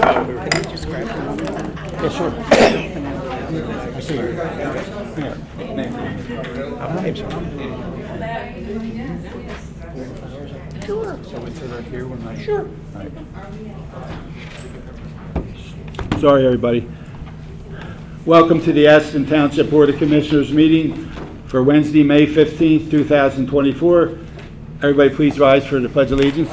Yeah, sure. I see you. Here, name. My name's Sure. So we sit right here when I... Sure. Right. Sorry, everybody. Welcome to the Aston Township Board of Commissioners meeting for Wednesday, May 15th, 2024. Everybody please rise for the Pledge of Allegiance.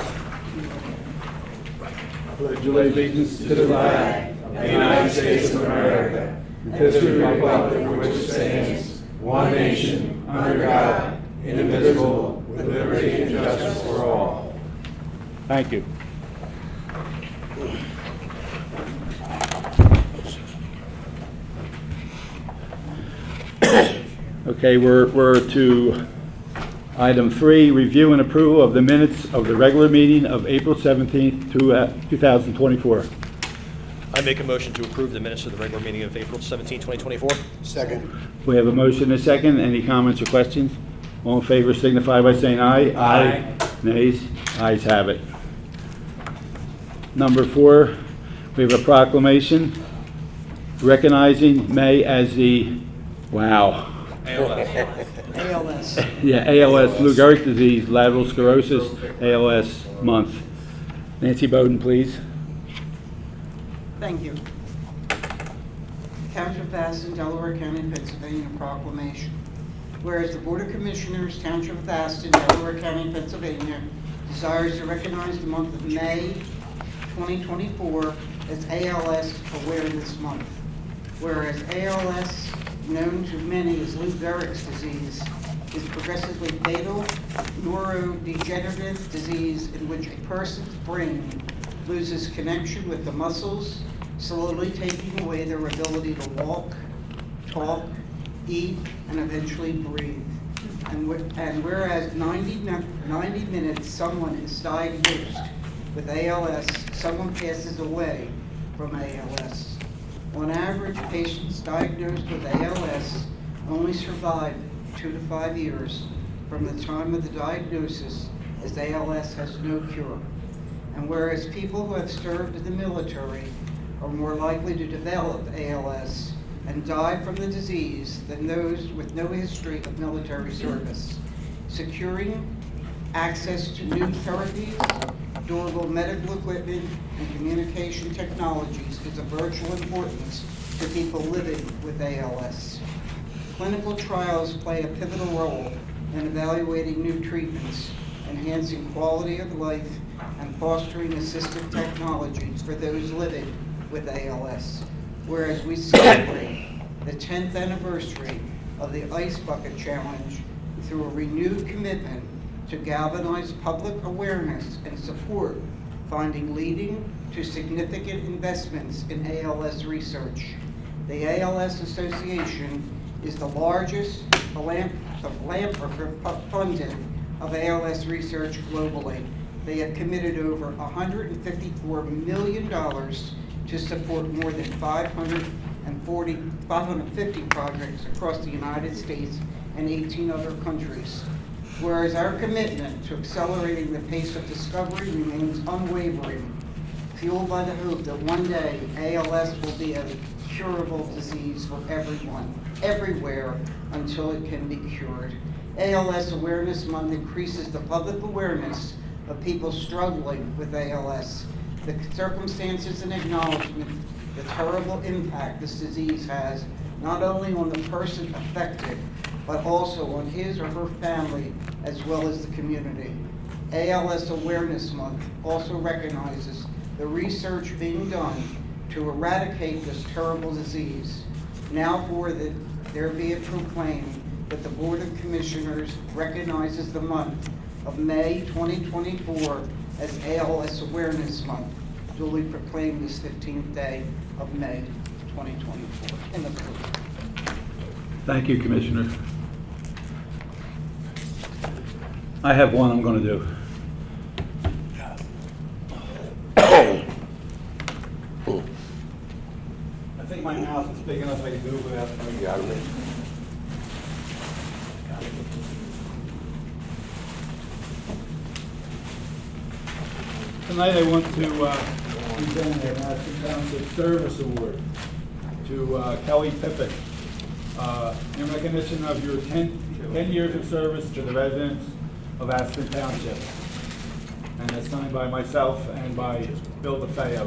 Pledge allegiance to the flag of the United States of America and to the republic for which it stands, one nation, under God, indivisible, with liberty and justice for all. Thank you. Okay, we're to item 3, review and approval of the minutes of the regular meeting of April 17th, 2024. I make a motion to approve the minutes of the regular meeting of April 17, 2024. Second. We have a motion and a second. Any comments or questions? All in favor signify by saying aye. Aye. Nays? Ayes have it. Number 4, we have a proclamation recognizing May as the, ALS. yeah, ALS, Lou Gehrig's disease, lateral sclerosis, ALS month. Nancy Bowden, please. Thank you. Township of Aston, Delaware County, Pennsylvania proclamation. Whereas the Board of Commissioners, Township of Aston, Delaware County, Pennsylvania, desires to recognize the month of May 2024 as ALS Awareness Month. Whereas ALS, known to many as Lou Gehrig's disease, is progressively fatal neurodegenerative disease in which a person's brain loses connection with the muscles, slowly taking away their ability to walk, talk, eat, and eventually breathe. And whereas 90 minutes someone is diagnosed with ALS, someone passes away from ALS. On average, patients diagnosed with ALS only survive 2 to 5 years from the time of the diagnosis, as ALS has no cure. And whereas people who have served in the military are more likely to develop ALS and die from the disease than those with no history of military service, securing access to new therapies, durable medical equipment, and communication technologies is of virtual importance to people living with ALS. Clinical trials play a pivotal role in evaluating new treatments, enhancing quality of life, and fostering assistive technologies for those living with ALS. Whereas we celebrate the 10th anniversary of the Ice Bucket Challenge through a renewed commitment to galvanize public awareness and support finding leading to significant investments in ALS research. The ALS Association is the largest philanthropist-funded of ALS research globally. They have committed over $154 million to support more than 550 projects across the United States and 18 other countries. Whereas our commitment to accelerating the pace of discovery remains unwavering, fueled by the hope that one day ALS will be a curable disease for everyone, everywhere, until it can be cured. ALS Awareness Month increases the public awareness of people struggling with ALS, the circumstances and acknowledgement, the terrible impact this disease has, not only on the person affected, but also on his or her family, as well as the community. ALS Awareness Month also recognizes the research being done to eradicate this terrible disease. Now there be it proclaimed that the Board of Commissioners recognizes the month of May 2024 as ALS Awareness Month, duly proclaimed this 15th day of May 2024. In the court. Thank you, Commissioner. I have one I'm going to do. I think my mouth is big enough I can do it without... Tonight I want to presenting an Aston Township Service Award to Kelly Pippin in recognition of your 10 years of service to the residents of Aston Township. And it's signed by myself and by Bill DeFeo.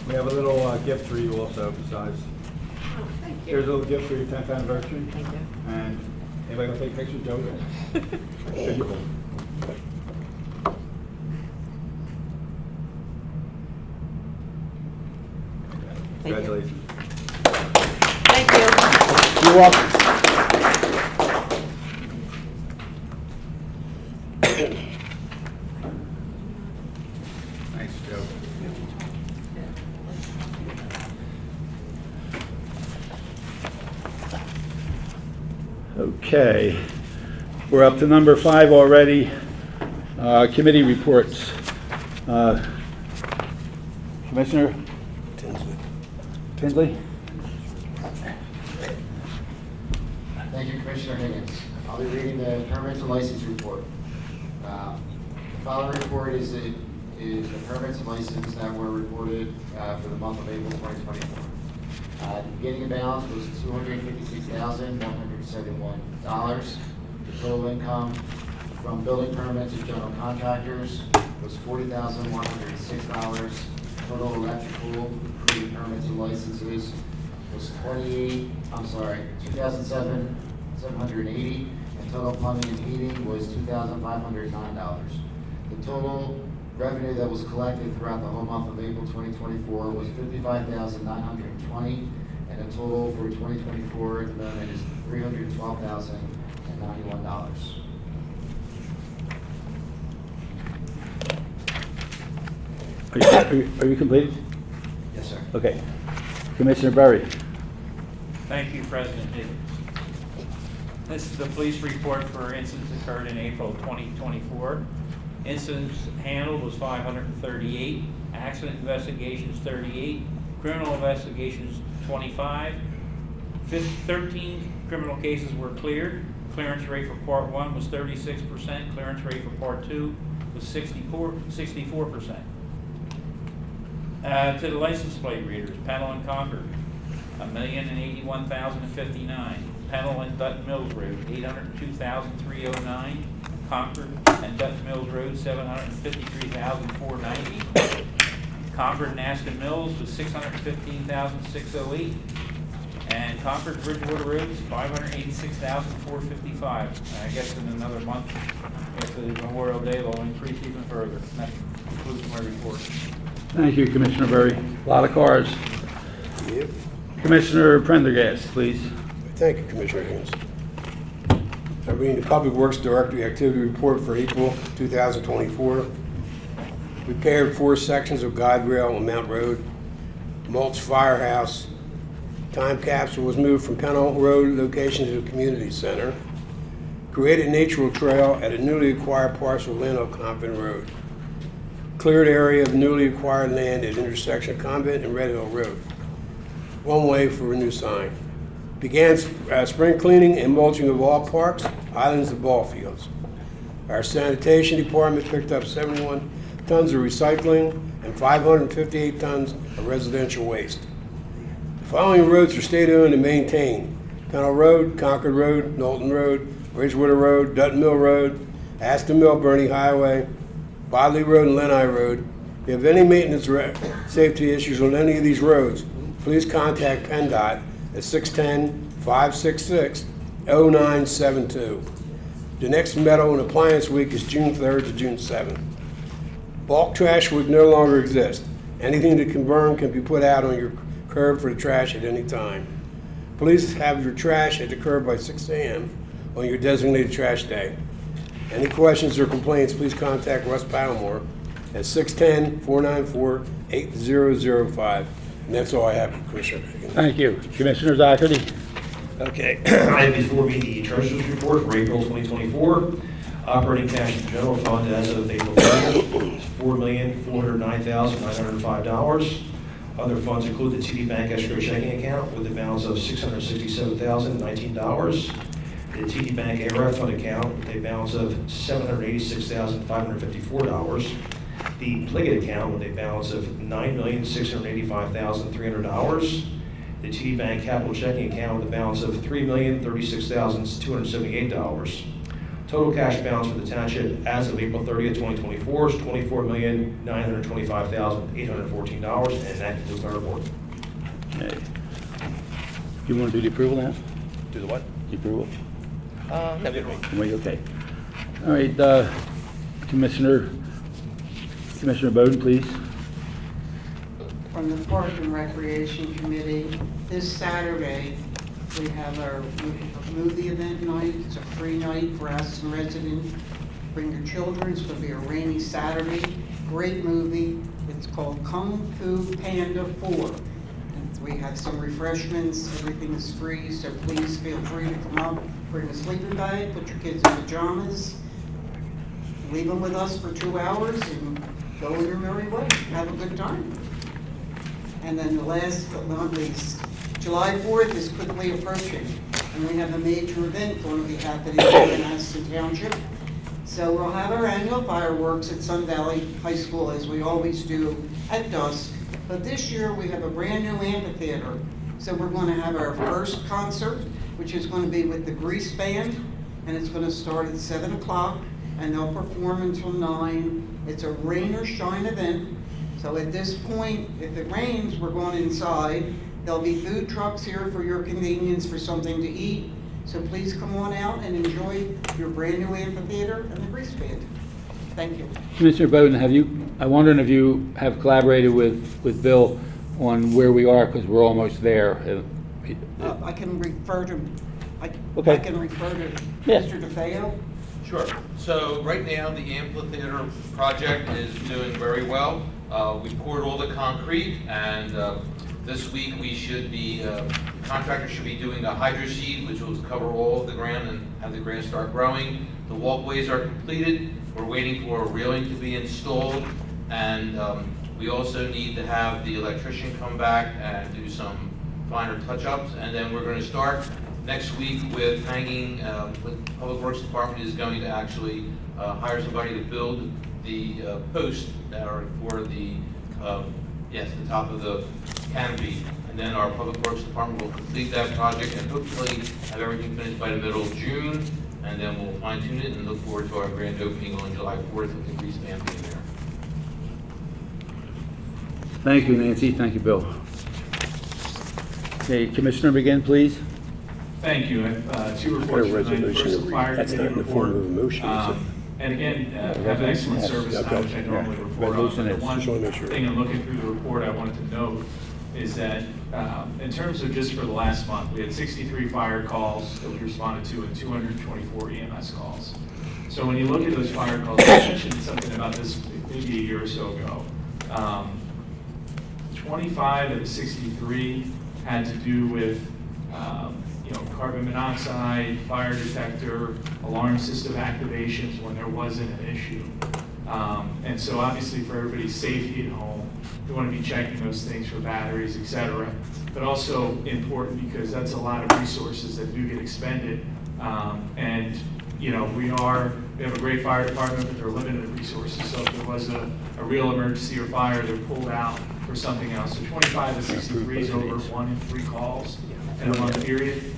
We have a little gift for you also besides. Here's a little gift for your 10th anniversary. Thank you. And anybody want to take a picture, Joe? Thank you. Congratulations. Thank you. You're welcome. Thanks, Joe. Okay, we're up to number 5 already. Committee reports. Commissioner Tinsley? Thank you, Commissioner Higgins. I'll be reading the permits and license report. The following report is the permits and licenses that were reported for the month of April 2024. The beginning balance was $256,171. The total income from building permits and general contractors was $40,106. Total electrical, including permits and licenses, was $2,780, and total plumbing and heating was $2,509. The total revenue that was collected throughout the whole month of April 2024 was $55,920, and the total for 2024 at the moment is $312,091. Are you completed? Yes, sir. Okay. Commissioner Berry. Thank you, President Higgins. This is the police report for incidents occurred in April 2024. Incidents handled was 538, accident investigations 38, criminal investigations 25, 13 criminal cases were cleared. Clearance rate for Part 1 was 36%, clearance rate for Part 2 was 64%. To the license plate readers, Pennell and Concord, 1,081,059. Pennell and Dutton Mills Road, 802,309. Concord and Dutton Mills Road, 753,490. Concord and Aston Mills was 615,608. And Concord Bridgewater Road is 586,455. I guess in another month, after the Memorial Day, they'll increase even further. And that concludes my report. Thank you, Commissioner Berry. A lot of cars. Yep. Commissioner Prendergast, please. Thank you, Commissioner Higgins. I read the Public Works Director Activity Report for April 2024. Repaired 4 sections of guide rail on Mount Road. Mulch Firehouse. Time capsule was moved from Pennell Road location to the community center. Created natural trail at a newly acquired parcel of land on Convent Road. Cleared area of newly acquired land at intersection of Convent and Red Hill Road. One way for a new sign. Began spring cleaning and mulching of all parks, islands, and ball fields. Our sanitation department picked up 71 tons of recycling and 558 tons of residential waste. The following roads are state-owned and maintained: Pennell Road, Concord Road, Knowlton Road, Bridgewater Road, Dutton Mill Road, Aston Mill Bernie Highway, Bodley Road, and Lenai Road. If you have any maintenance or safety issues on any of these roads, please contact PennDOT at 610-566-0972. The next metal and appliance week is June 3rd to June 7th. Bulk trash would no longer exist. Anything that can burn can be put out on your curb for the trash at any time. Please have your trash at the curb by 6 a.m. on your designated trash day. Any questions or complaints, please contact Russ Palmore at 610-494-8005. And that's all I have, Commissioner Higgins. Thank you. Commissioner Doherty. Okay, I have before me the Treasurer's Report for April 2024. Operating cash in general fund as of April 30th is $4,409,905. Other funds include the TD Bank escrow checking account with a balance of $667,019. the TD Bank ARF fund account with a balance of $786,554. The Pliget account with a balance of $9,685,300. The TD Bank Capital Checking account with a balance of $3,036,278. Total cash balance for the township as of April 30th, 2024 is $24,925,814, and that concludes my report. Okay. You want to do the approval now? Do the what? The approval? No, Wait, okay. All right, Commissioner Bowden, please. From the Park and Recreation Committee, this Saturday, we have our movie event night. It's a free night for Aston residents. Bring your children. It's going to be a rainy Saturday. Great movie. It's called Kung Fu Panda 4. And we have some refreshments. Everything is free, so please feel free to come up. Bring a sleeping bag. Put your kids in pajamas. Leave them with us for 2 hours and go in your merry way. Have a good time. And then the last but not least, July 4th is quickly approaching, and we have a major event going to be happening here in Aston Township. So we'll have our annual fireworks at Sun Valley High School, as we always do, at dusk. But this year, we have a brand-new amphitheater. So we're going to have our first concert, which is going to be with the Grease Band, and it's going to start at 7 o'clock, and they'll perform until 9. It's a rain or shine event. So at this point, if it rains, we're going inside. There'll be food trucks here for your convenience for something to eat. So please come on out and enjoy your brand new amphitheater and the Grease Band. Thank you. Commissioner Bowden, I'm wondering if you have collaborated with Bill on where we are, because we're almost there. I can refer to, Okay. I can refer to Yeah. Mr. DeFeo. Sure. So right now, the amphitheater project is doing very well. We poured all the concrete, and this week we should be, the contractor should be doing a hydro seed, which will cover all of the ground and have the grass start growing. The walkways are completed. We're waiting for a railing to be installed, and we also need to have the electrician come back and do some finer touch-ups, and then we're going to start next week with hanging, with Public Works Department is going to actually hire somebody to build the posts that are for the, the top of the canopy. And then our Public Works Department will complete that project and hopefully have everything finished by the middle of June. And then we'll fine tune it and look forward to our grand opening on July 4th with the Grease Band being there. Thank you, Nancy. Thank you, Bill. Okay, Commissioner McGinn, please. Thank you. I have two reports tonight. The first, the fire committee report. And again, have excellent service time, which I normally report on. But the one thing in looking through the report I wanted to note is that in terms of just for the last month, we had 63 fire calls that we responded to and 224 EMS calls. So when you look at those fire calls, I mentioned something about this maybe a year or so ago. 25 of the 63 had to do with carbon monoxide, fire detector, alarm system activations when there wasn't an issue. And so obviously for everybody's safety at home, we want to be checking those things for batteries, et cetera. But also important because that's a lot of resources that do get expended. And we have a great fire department, but they're limited resources. So if there was a real emergency or fire, they're pulled out for something else. So 25 to 63 is over 1 in 3 calls in a month period.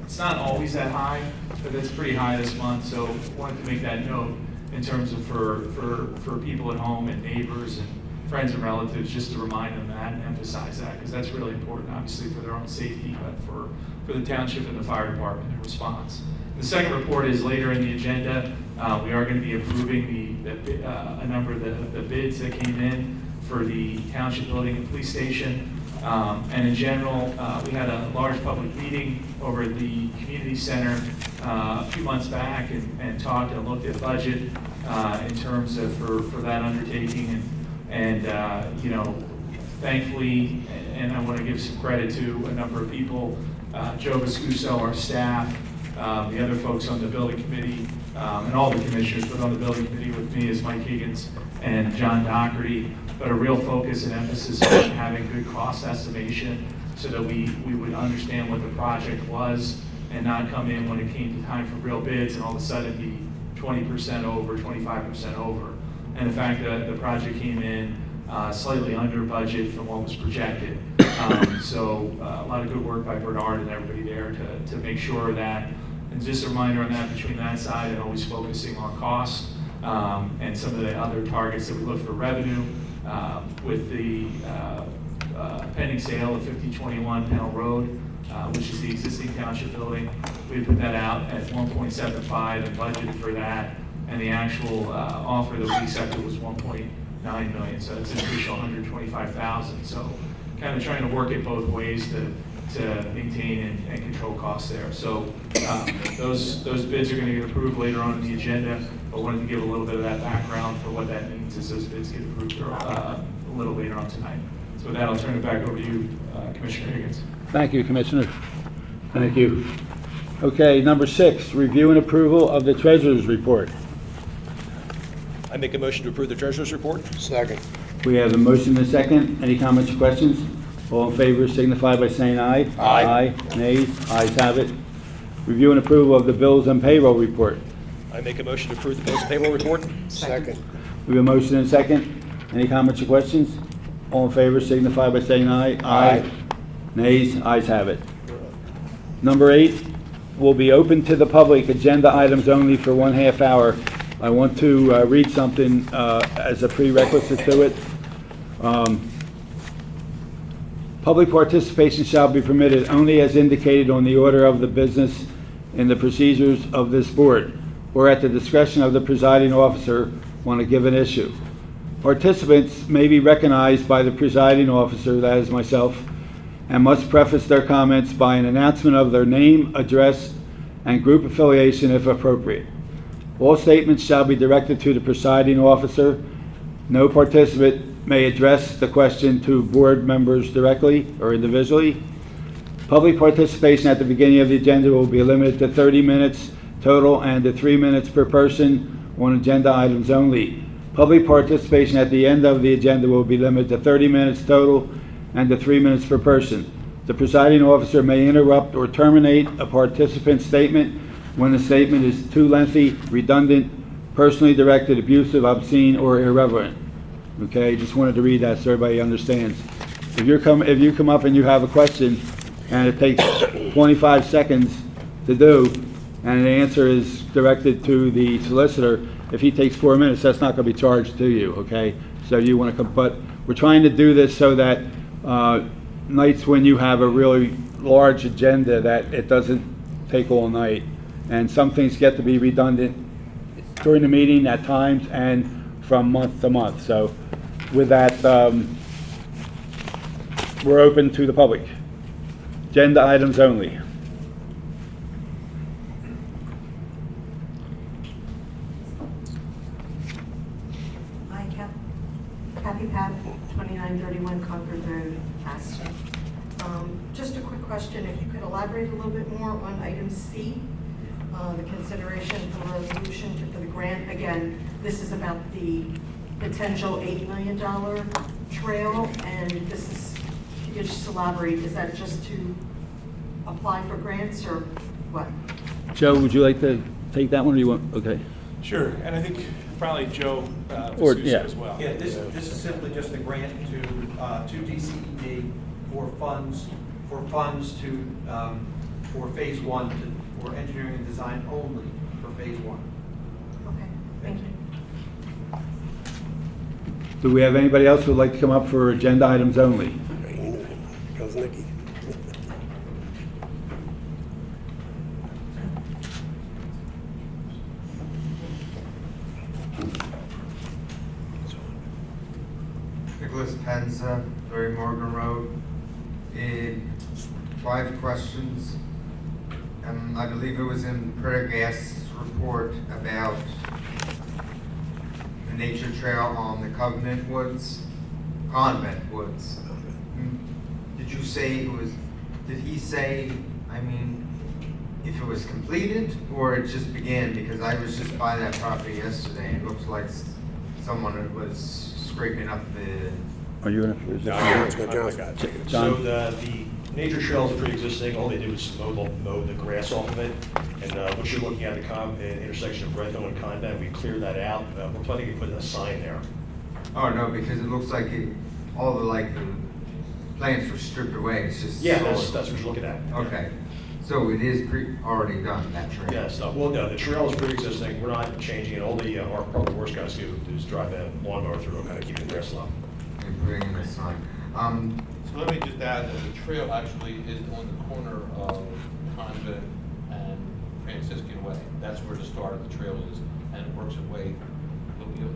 It's not always that high, but that's pretty high this month. So wanted to make that note in terms of for people at home and neighbors and friends and relatives, just to remind them that and emphasize that, because that's really important, obviously, for their own safety, but for the township and the fire department in response. The second report is later in the agenda. We are going to be approving a number of the bids that came in for the township building and police station. And in general, we had a large public meeting over at the community center a few months back and talked and looked at budget in terms of for that undertaking. And thankfully, and I want to give some credit to a number of people, Joe Viscuso, our staff, the other folks on the building committee, and all the commissioners, but on the building committee with me is Mike Higgins and John Doherty, but a real focus and emphasis on having good cost estimation so that we would understand what the project was and not come in when it came to time for real bids and all of a sudden be 20% over, 25% over. And in fact, the project came in slightly under budget from what was projected. So a lot of good work by Bernard and everybody there to make sure that, and just a reminder on that, between that side and always focusing on cost and some of the other targets that we look for revenue, with the pending sale of 5021 Pennell Road, which is the existing township building. We put that out at 1.75 and budgeted for that, and the actual offer that we accepted was 1.9 million, so it's an additional 125,000. So kind of trying to work it both ways to maintain and control costs there. So those bids are going to get approved later on in the agenda, but wanted to give a little bit of that background for what that means as those bids get approved a little later on tonight. So with that, I'll turn it back over to you, Commissioner Higgins. Thank you, Commissioner. Thank you. Okay, number 6, review and approval of the treasurer's report. I make a motion to approve the treasurer's report. Second. We have a motion and a second. Any comments or questions? All in favor signify by saying aye. Aye. Aye. Nays? Ayes have it. Review and approval of the bills and payroll report. I make a motion to approve the bills and payroll report. Second. We have a motion and a second. Any comments or questions? All in favor signify by saying aye. Aye. Nays? Ayes have it. Number 8 will be open to the public, agenda items only for 1/2 hour. I want to read something as a prerequisite to it. Public participation shall be permitted only as indicated on the order of the business in the procedures of this board, or at the discretion of the presiding officer on a given issue. Participants may be recognized by the presiding officer, that is myself, and must preface their comments by an announcement of their name, address, and group affiliation if appropriate. All statements shall be directed to the presiding officer. No participant may address the question to board members directly or individually. Public participation at the beginning of the agenda will be limited to 30 minutes total and to 3 minutes per person on agenda items only. Public participation at the end of the agenda will be limited to 30 minutes total and to 3 minutes per person. The presiding officer may interrupt or terminate a participant's statement when the statement is too lengthy, redundant, personally directed, abusive, obscene, or irreverent. Okay, just wanted to read that so everybody understands. If you come up and you have a question and it takes 25 seconds to do, and the answer is directed to the solicitor, if he takes 4 minutes, that's not going to be charged to you, okay? So you want to come, but we're trying to do this so that nights when you have a really large agenda, that it doesn't take all night. And some things get to be redundant during the meeting at times and from month to month. So with that, we're open to the public. Agenda items only. Hi, Kathy Papp, 2931 Concord Road, Aston. Just a quick question, if you could elaborate a little bit more on item C, the consideration for resolution for the grant. Again, this is about the potential $8 million trail, and this is, if you could just elaborate, is that just to apply for grants or what? Joe, would you like to take that one, or you want, okay? Sure, and I think probably Joe Or- D'Souza yeah. as well. Yeah, this is simply just a grant to DCED for funds to, for phase 1, for engineering and design only for phase 1. Okay, thank you. Do we have anybody else who would like to come up for agenda items only? Goes Nikki. Nicholas Penza, 30 Morgan Road. 5 questions. I believe it was in Prendergast's report about the nature trail on the Convent Woods. Did you say it was, did he say, I mean, if it was completed or it just began? Because I was just by that property yesterday and it looks like someone was scraping up the... Are you going to? So the Nature trails are pre-existing, all they did was mow the grass off of it. And what you're looking at, the intersection of Redhill and Convent, we cleared that out. We're planning to put a sign there. Oh, no, because it looks like all the plants were stripped away, it's just. Yeah, solid. that's what you're looking at. Okay, so it is already done, that trail? Yes, well, no, the trail is pre-existing, we're not changing it. All our public works guys do is drive a lawnmower through and kind of keep the grass low. And putting in a sign. So let me just add that the trail actually is on the corner of Convent and Franciscan Way. That's where the start of the trail is, and it works its way.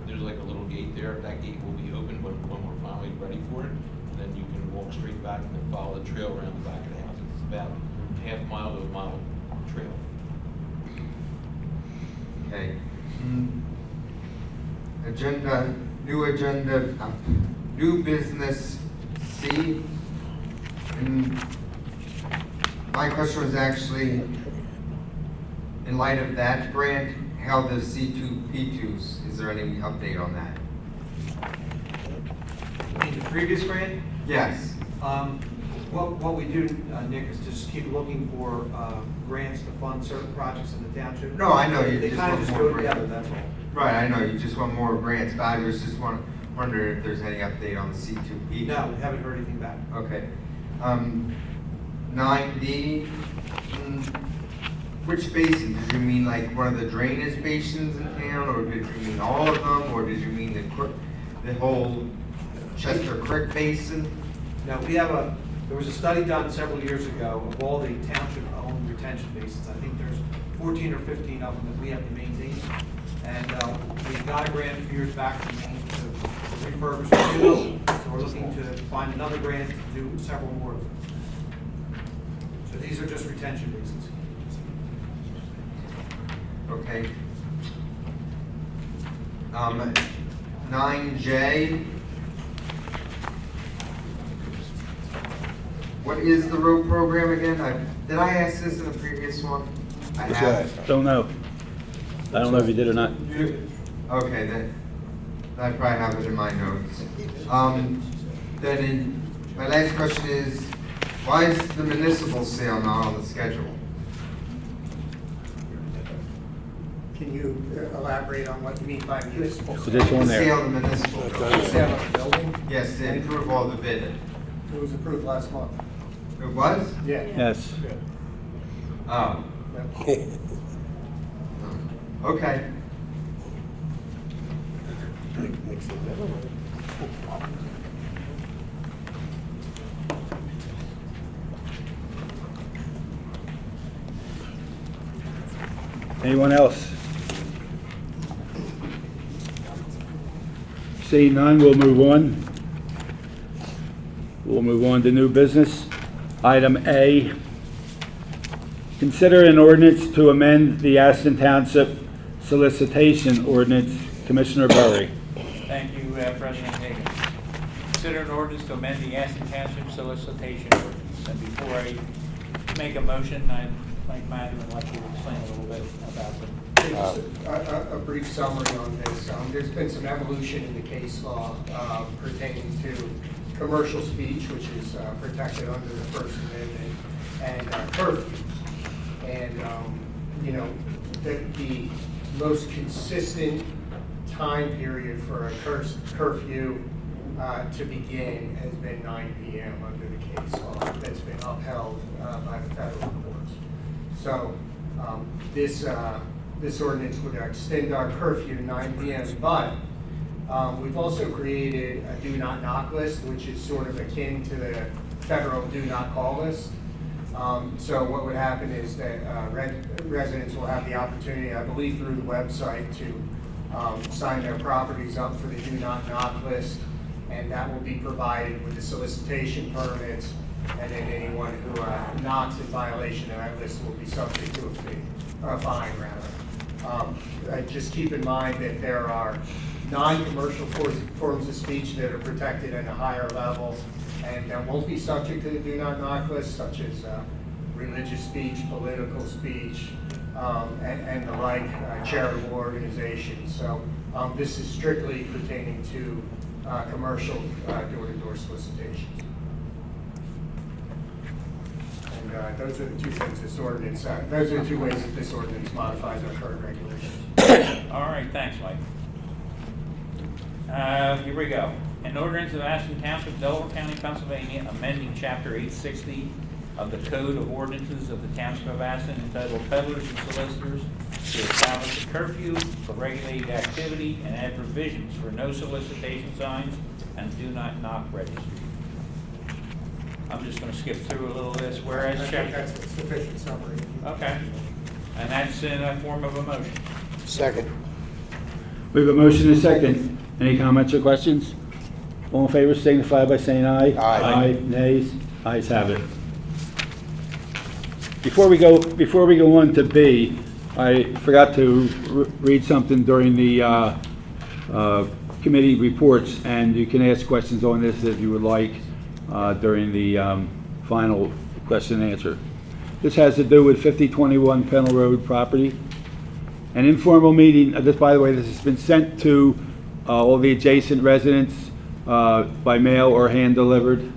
There's like a little gate there. That gate will be open when we're finally ready for it. And then you can walk straight back and then follow the trail around the back of the house. It's about half mile to a mile trail. Okay. New business C. And my question was actually, in light of that grant, how the C2P2s, is there any update on that? In the previous grant, Yes. what we do, Nick, is just keep looking for grants to fund certain projects in the township. No, I know, you They just kind of want just more go grants. together, that's all. Right, I know, you just want more grants, but I was just wondering if there's any update on the C2P2. No, we haven't heard anything back. Okay. 9D, which basin? Did you mean like one of the drainage basins in town, or did you mean all of them, or did you mean the whole Chester Creek Basin? Now, there was a study done several years ago of all the township-owned retention basins. I think there's 14 or 15 of them that we have to maintain. And we got a grant a few years back from Maine to refurbish two. So we're looking to find another grant to do several more of them. So these are just retention basins. Okay. 9J. What is the road program again? Did I ask this in a previous one? I have. Don't know. I don't know if you did or not. Okay, then I probably have it in my notes. My last question is, why is the municipal sale not on the schedule? Can you elaborate on what you mean by municipal? So this one there. Sale of the municipal building. Sale of the building? Yes, to improve all the bidding. It was approved last month. It was? Yeah. Yes. Oh, okay. Anyone else? Seeing none, we'll move on. We'll move on to new business. Item A, consider an ordinance to amend the Aston Township solicitation ordinance. Commissioner Berry. Thank you, President Hagan. Consider an ordinance to amend the Aston Township solicitation ordinance. And before I make a motion, I'd like Matthew and let you explain a little bit about them. Just a brief summary on this. There's been some evolution in the case law pertaining to commercial speech, which is protected under the First Amendment, and curfew. And, the most consistent time period for a curfew to begin has been 9 p.m. under the case law that's been upheld by the federal courts. So this ordinance would extend our curfew to 9 p.m., but we've also created a do not knock list, which is sort of akin to the federal do not call list. So what would happen is that residents will have the opportunity, I believe through the website, to sign their properties up for the do not knock list, and that will be provided with the solicitation permits, and then anyone who knocks in violation of that list will be subject to a fee, or a fine rather. Just keep in mind that there are non-commercial forms of speech that are protected at a higher level and that won't be subject to the do not knock list, such as religious speech, political speech, and the like, charitable organizations. So this is strictly pertaining to commercial door-to-door solicitations. guide. Those are the two things this ordinance, those are the two ways that this ordinance modifies our current regulations. All right, thanks, Mike. Here we go. An ordinance of Aston Township, Delaware County, Pennsylvania, amending Chapter 860 of the Code of Ordinances of the Township of Aston entitled Peddlers and Solicitors to establish a curfew for regulated activity and add provisions for no solicitation signs and do not knock registry. I'm just going to skip through a little of this. Whereas I think chapter. that's a sufficient summary. Okay. And that's in a form of a motion. Second. We have a motion and a second. Any comments or questions? All in favor signify by saying aye. Aye. Nays? Ayes have it. Before we go on to B, I forgot to read something during the committee reports, and you can ask questions on this if you would like during the final question and answer. This has to do with 5021 Pennell Road property. An informal meeting, this, by the way, this has been sent to all the adjacent residents by mail or hand delivered.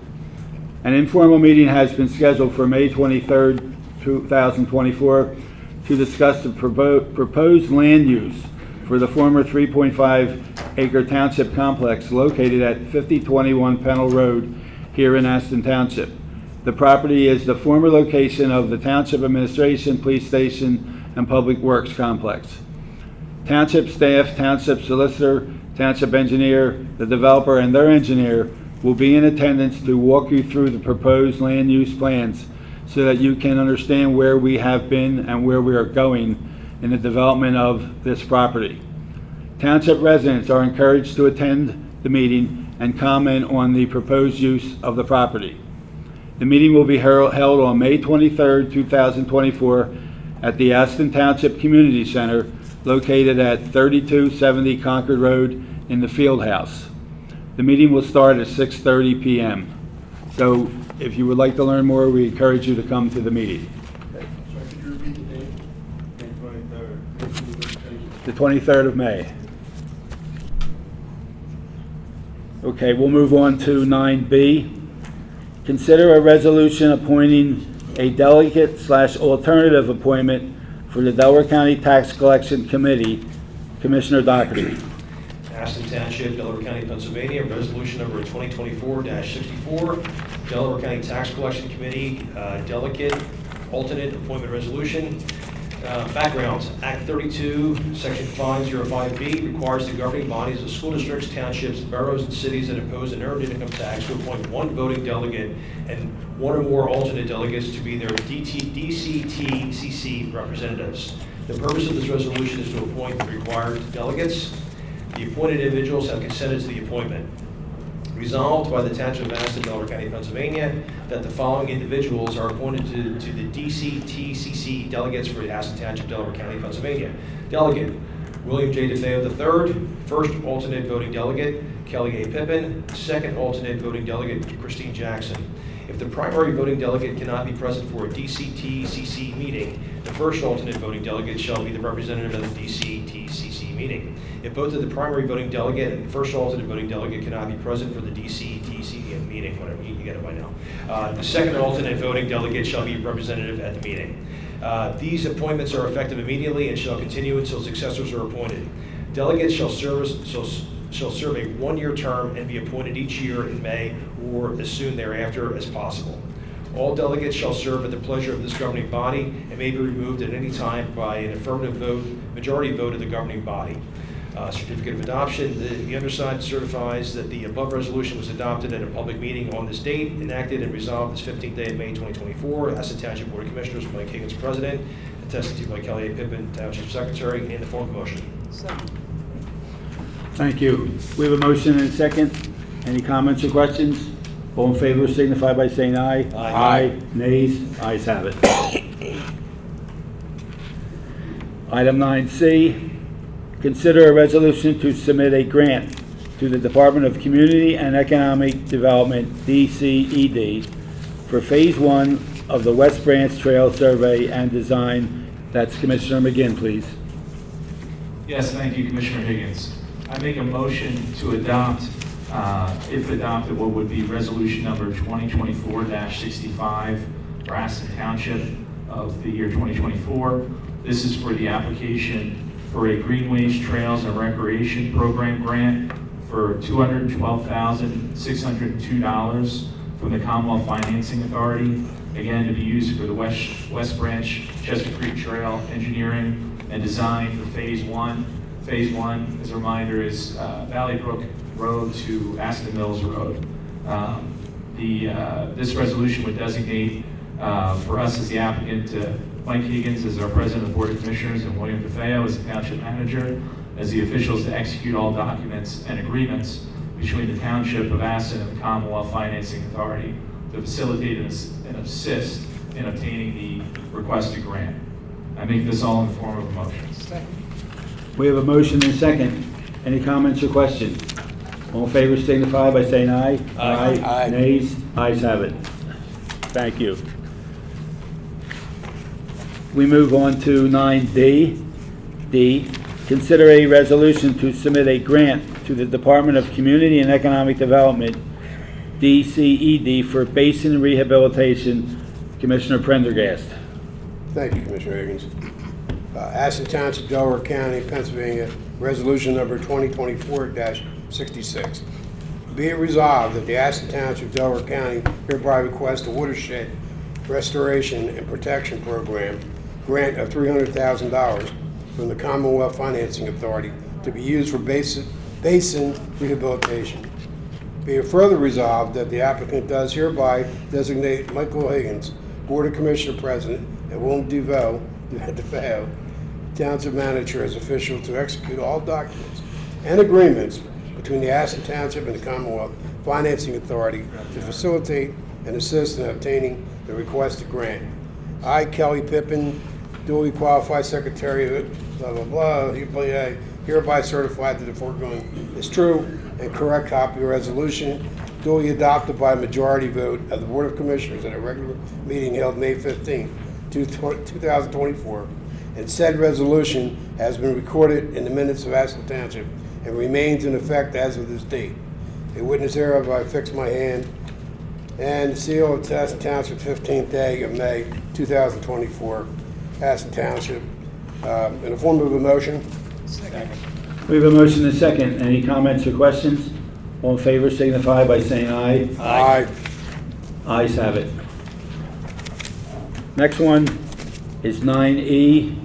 An informal meeting has been scheduled for May 23rd, 2024 to discuss the proposed land use for the former 3.5 acre township complex located at 5021 Pennell Road here in Aston Township. The property is the former location of the Township Administration, Police Station, and Public Works Complex. Township staff, Township Solicitor, Township Engineer, the developer, and their engineer will be in attendance to walk you through the proposed land use plans so that you can understand where we have been and where we are going in the development of this property. Township residents are encouraged to attend the meeting and comment on the proposed use of the property. The meeting will be held on May 23rd, 2024 at the Aston Township Community Center located at 3270 Concord Road in the Field House. The meeting will start at 6:30 p.m. So if you would like to learn more, we encourage you to come to the meeting. So could you repeat the date? May 23rd. The 23rd of May. Okay, we'll move on to 9B. Consider a resolution appointing a delegate/alternative appointment for the Delaware County Tax Collection Committee. Commissioner Doherty. Aston Township, Delaware County, Pennsylvania, resolution number 2024-64, Delaware County Tax Collection Committee, delegate, alternate appointment resolution. Background, Act 32, Section 505B requires the governing bodies of school districts, townships, boroughs, and cities that impose an earned income tax to appoint one voting delegate and one or more alternate delegates to be their DCTCC representatives. The purpose of this resolution is to appoint the required delegates. The appointed individuals have consented to the appointment. Resolved by the Township of Aston, Delaware County, Pennsylvania, that the following individuals are appointed to the DCTCC delegates for Aston Township, Delaware County, Pennsylvania. Delegate, William J. DeFeo III. First alternate voting delegate, Kelly A. Pippin. Second alternate voting delegate, Christine Jackson. If the primary voting delegate cannot be present for a DCTCC meeting, the first alternate voting delegate shall be the representative of the DCTCC meeting. If both of the primary voting delegate and the first alternate voting delegate cannot be present for the DCTCC meeting, whatever, you get it by now, the second alternate voting delegate shall be representative at the meeting. These appointments are effective immediately and shall continue until successors are appointed. Delegates shall serve a one-year term and be appointed each year in May or as soon thereafter as possible. All delegates shall serve at the pleasure of this governing body and may be removed at any time by an affirmative vote, majority vote of the governing body. Certificate of adoption, the undersigned certifies that the above resolution was adopted at a public meeting on this date, enacted and resolved this 15th day of May 2024. Aston Township Board of Commissioners, Mike Higgins, President, attested to by Kelly A. Pippin, Township Secretary, in the form of motion. Thank you. We have a motion and a second. Any comments or questions? All in favor signify by saying aye. Aye. Nays? Ayes have it. Item 9C, consider a resolution to submit a grant to the Department of Community and Economic Development, DCED, for Phase 1 of the West Branch Trail Survey and Design. That's Commissioner McGinn, please. Yes, thank you, Commissioner Higgins. I make a motion to adopt, if adopted, what would be resolution number 2024-65, for Aston Township of the year 2024. This is for the application for a Greenways Trails and Recreation Program grant for $212,602 from the Commonwealth Financing Authority, again, to be used for the West Branch Chester Creek Trail engineering and design for Phase 1. Phase 1, as a reminder, is Valley Brook Road to Aston Mills Road. This resolution would designate for us as the applicant, Mike Higgins as our President of the Board of Commissioners and William DeFeo as the Township Manager, as the officials to execute all documents and agreements between the Township of Aston and the Commonwealth Financing Authority to facilitate and assist in obtaining the requested grant. I make this all in the form of a motion. We have a motion and a second. Any comments or questions? All in favor signify by saying aye. Aye. Aye. Nays? Ayes have it. Thank you. We move on to 9D. D, consider a resolution to submit a grant to the Department of Community and Economic Development, DCED, for basin rehabilitation. Commissioner Prendergast. Thank you, Commissioner Higgins. Aston Township, Delaware County, Pennsylvania, resolution number 2024-66. Be it resolved that the Aston Township, Delaware County hereby requests a watershed restoration and protection program grant of $300,000 from the Commonwealth Financing Authority to be used for basin rehabilitation. Be it further resolved that the applicant does hereby designate Michael Higgins, Board of Commissioner President, and William DeFeo, Township Manager, as official to execute all documents and agreements between the Aston Township and the Commonwealth Financing Authority to facilitate and assist in obtaining the requested grant. I, Kelly Pippin, duly qualified secretary, blah, blah, blah, hereby certified that the foregoing is true and correct copy of resolution duly adopted by a majority vote of the Board of Commissioners at a regular meeting held May 15, 2024, and said resolution has been recorded in the minutes of Aston Township and remains in effect as of this date. A witness hereof I fix my hand and seal of Aston Township, 15th day of May 2024, Aston Township. In the form of a motion. Second. We have a motion and a second. Any comments or questions? All in favor signify by saying aye. Aye. Ayes have it. Next one is 9E.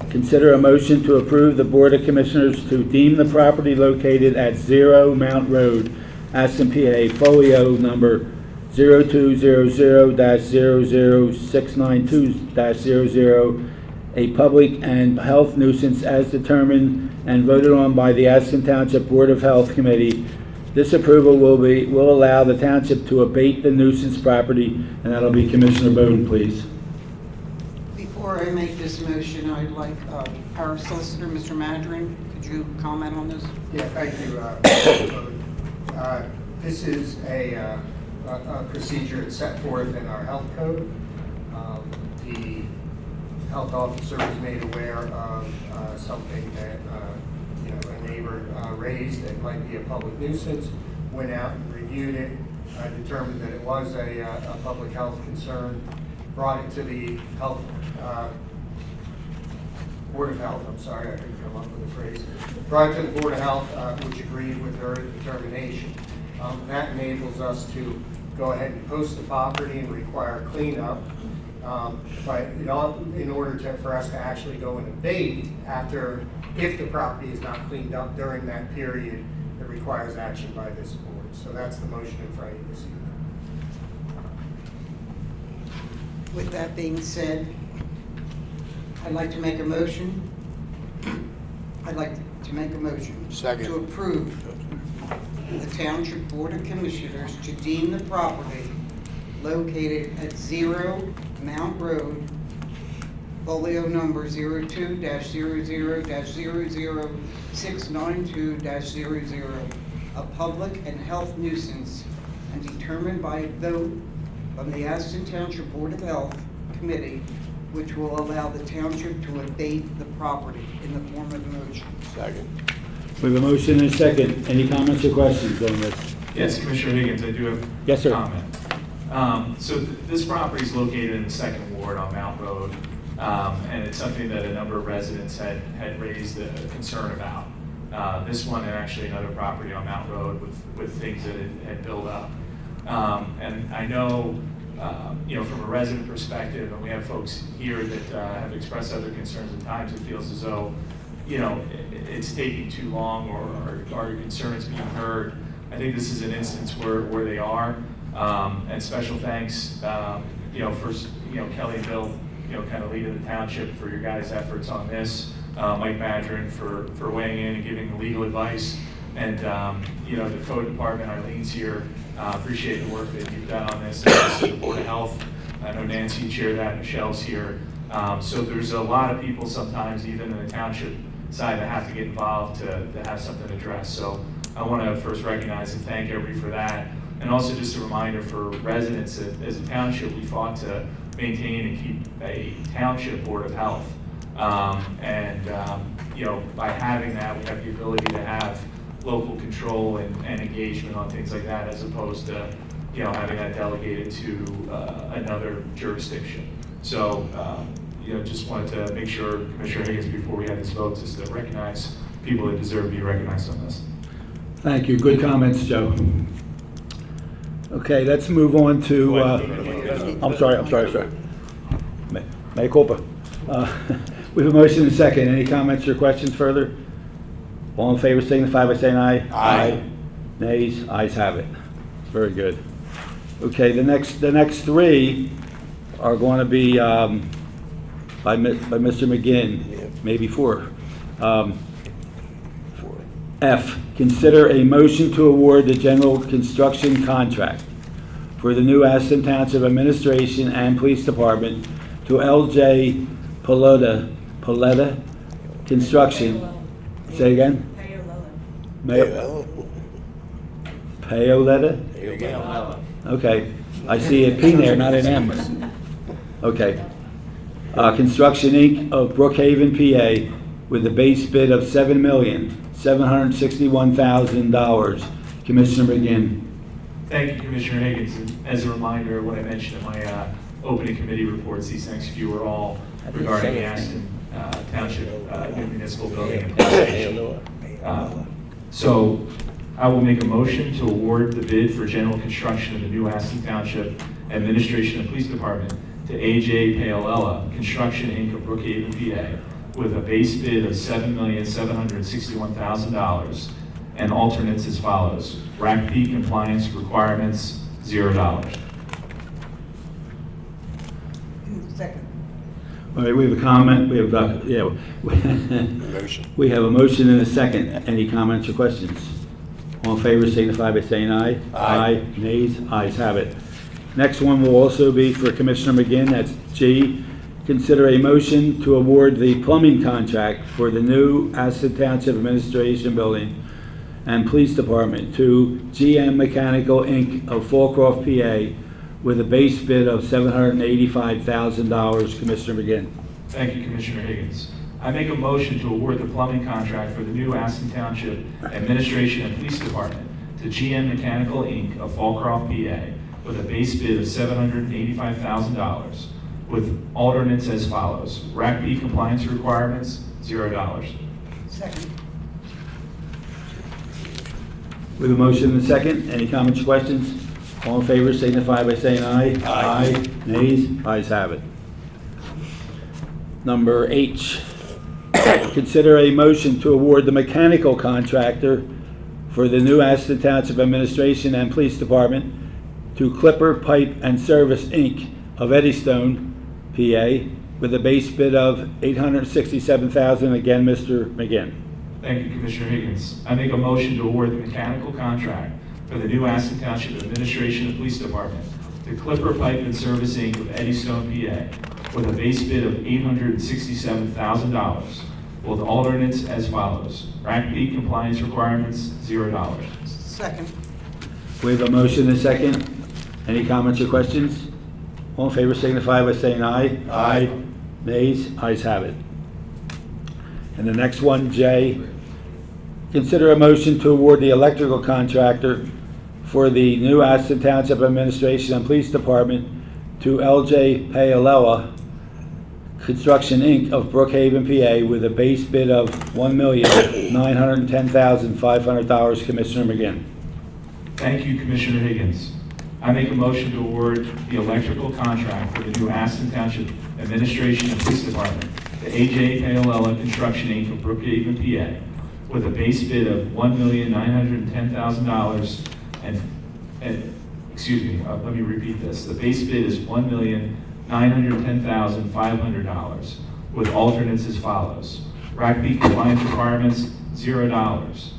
Consider a motion to approve the Board of Commissioners to deem the property located at 0 Mount Road, Aston, PA, folio number 0200-00692-00, a public and health nuisance as determined and voted on by the Aston Township Board of Health Committee. This approval will allow the township to abate the nuisance property, and that'll be Commissioner Bowden, please. Before I make this motion, I'd like our solicitor, Mr. Madron, could you comment on this? Yeah, thank you. This is a procedure that's set forth in our health code. The health officer was made aware of something that a neighbor raised that might be a public nuisance, went out and reviewed it, determined that it was a public health concern, brought it to the health Board of Health, I'm sorry, I couldn't come up with a phrase. Brought it to the Board of Health, which agreed with her determination. That enables us to go ahead and post the property and require cleanup. But in order for us to actually go and abate if the property is not cleaned up during that period, it requires action by this board. So that's the motion in front of you this evening. With that being said, I'd like to make a motion. Second. To approve the Township Board of Commissioners to deem the property located at 0 Mount Road, folio number 02-00-00692-00, a public and health nuisance, and determined by a vote from the Aston Township Board of Health Committee, which will allow the township to abate the property in the form of a motion. Second. We have a motion and a second. Any comments or questions on this? Yes, Commissioner Higgins, I do have Yes, sir. a comment. This property is located in the 2nd Ward on Mount Road, and it's something that a number of residents had raised a concern about. This one and actually another property on Mount Road with things that had built up. And I know, from a resident perspective, and we have folks here that have expressed other concerns at times, it feels as though, it's taking too long or are concerns being heard. I think this is an instance where they are. And special thanks, first, Kelly and Bill, kind of leading the township for your guys' efforts on this. Mike Madron for weighing in and giving the legal advice. And, the code department, Eileen's here. Appreciate the work that you've done on this. And also the Board of Health. I know Nancy chaired that, Michelle's here. So there's a lot of people sometimes, even in the township side, that have to get involved to have something addressed. So I want to first recognize and thank everybody for that. And also just a reminder for residents that as a township, we fought to maintain and keep a township Board of Health. By having that, we have the ability to have local control and engagement on things like that, as opposed to, having that delegated to another jurisdiction. So, just wanted to make sure, Commissioner Higgins, before we had this vote, just to recognize people that deserve to be recognized on this. Thank you. Good comments, Joe. Okay, let's move on to, I'm sorry. Mea culpa. We have a motion and a second. Any comments or questions further? All in favor signify by saying aye. Aye. Nays, ayes have it. Very good. Okay, the next three are going to be by Mr. McGinn, maybe four. F, consider a motion to award the general construction contract for the new Aston Township Administration and Police Department to L.J. Paletta Construction. Say again? Paoletta? Okay, I see a P there, not an M. Okay. Construction Inc. of Brookhaven, PA, with a base bid of $7,761,000. Commissioner McGinn. Thank you, Commissioner Higgins. And as a reminder, what I mentioned in my opening committee reports, these next few are all regarding the Aston Township new municipal building and police station. So I will make a motion to award the bid for general construction of the new Aston Township Administration and Police Department to A.J. Paolella Construction Inc. of Brookhaven, PA, with a base bid of $7,761,000 and alternates as follows. RACP compliance requirements, $0. Second. All right, we have a comment. We have we have a motion and a second. Any comments or questions? All in favor signify by saying aye. Aye. Nays, ayes have it. Next one will also be for Commissioner McGinn. That's G. Consider a motion to award the plumbing contract for the new Aston Township Administration Building and Police Department to GM Mechanical Inc. of Fallcroft, PA, with a base bid of $785,000. Commissioner McGinn. Thank you, Commissioner Higgins. I make a motion to award the plumbing contract for the new Aston Township Administration and Police Department to GM Mechanical Inc. of Fallcroft, PA, with a base bid of $785,000, with alternates as follows. RACP compliance requirements, $0. Second. We have a motion and a second. Any comments or questions? All in favor signify by saying aye. Aye. Nays, ayes have it. Number H, consider a motion to award the mechanical contractor for the new Aston Township Administration and Police Department to Clipper Pipe and Service, Inc. of Eddystone, PA, with a base bid of $867,000. Again, Mr. McGinn. Thank you, Commissioner Higgins. I make a motion to award the mechanical contract for the new Aston Township Administration and Police Department to Clipper Pipe and Service Inc. of Eddystone, PA, with a base bid of $867,000, with alternates as follows. RACP compliance requirements, $0. Second. We have a motion and a second. Any comments or questions? All in favor signify by saying aye. Aye. Nays, ayes have it. And the next one, J, consider a motion to award the electrical contractor for the new Aston Township Administration and Police Department to LJ Paolela Construction, Inc. of Brookhaven, PA, with a base bid of $1,910,500. Commissioner McGinn. Thank you, Commissioner Higgins. I make a motion to award the electrical contract for the new Aston Township Administration and Police Department to AJ Paolela Construction, Inc. of Brookhaven, PA, with a base bid of $1,910,000 let me repeat this. The base bid is $1,910,500 with alternates as follows. RACP compliance requirements, $0.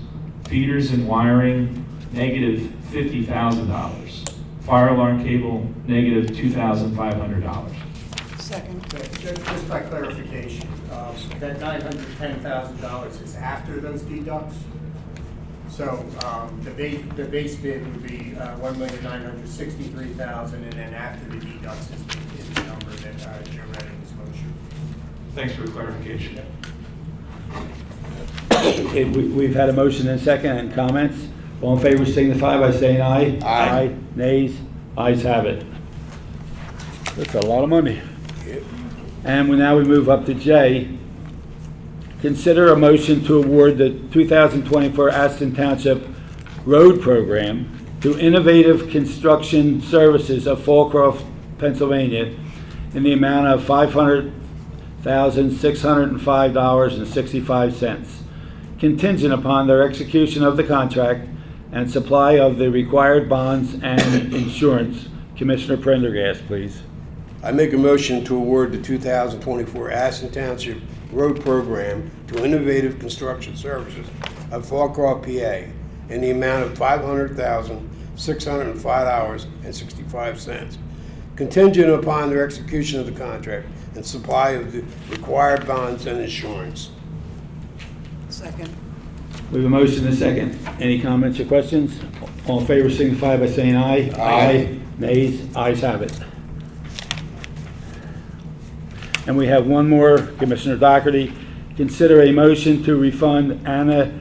Feeders and wiring, negative $50,000. Fire alarm cable, negative $2,500. Second. Just by clarification, that $910,000 is after those deducts? So the base bid would be $1,963,000, and then after the deducts is the number that Joe read in his motion. Thanks for the clarification. Okay, we've had a motion and a second, and comments. All in favor signify by saying aye. Aye. Nays? Ayes have it. That's a lot of money. And now we move up to J. Consider a motion to award the 2024 Aston Township Road Program to Innovative Construction Services of Fallcroft, Pennsylvania, in the amount of $500,605.65, contingent upon their execution of the contract and supply of the required bonds and insurance. Commissioner Prendergast, please. I make a motion to award the 2024 Aston Township Road Program to Innovative Construction Services of Fallcroft, PA, in the amount of $500,605.65, contingent upon their execution of the contract and supply of the required bonds and insurance. Second. We have a motion and a second. Any comments or questions? All in favor signify by saying aye. Aye. Nays? Ayes have it. And we have one more, Commissioner Doherty. Consider a motion to refund Anna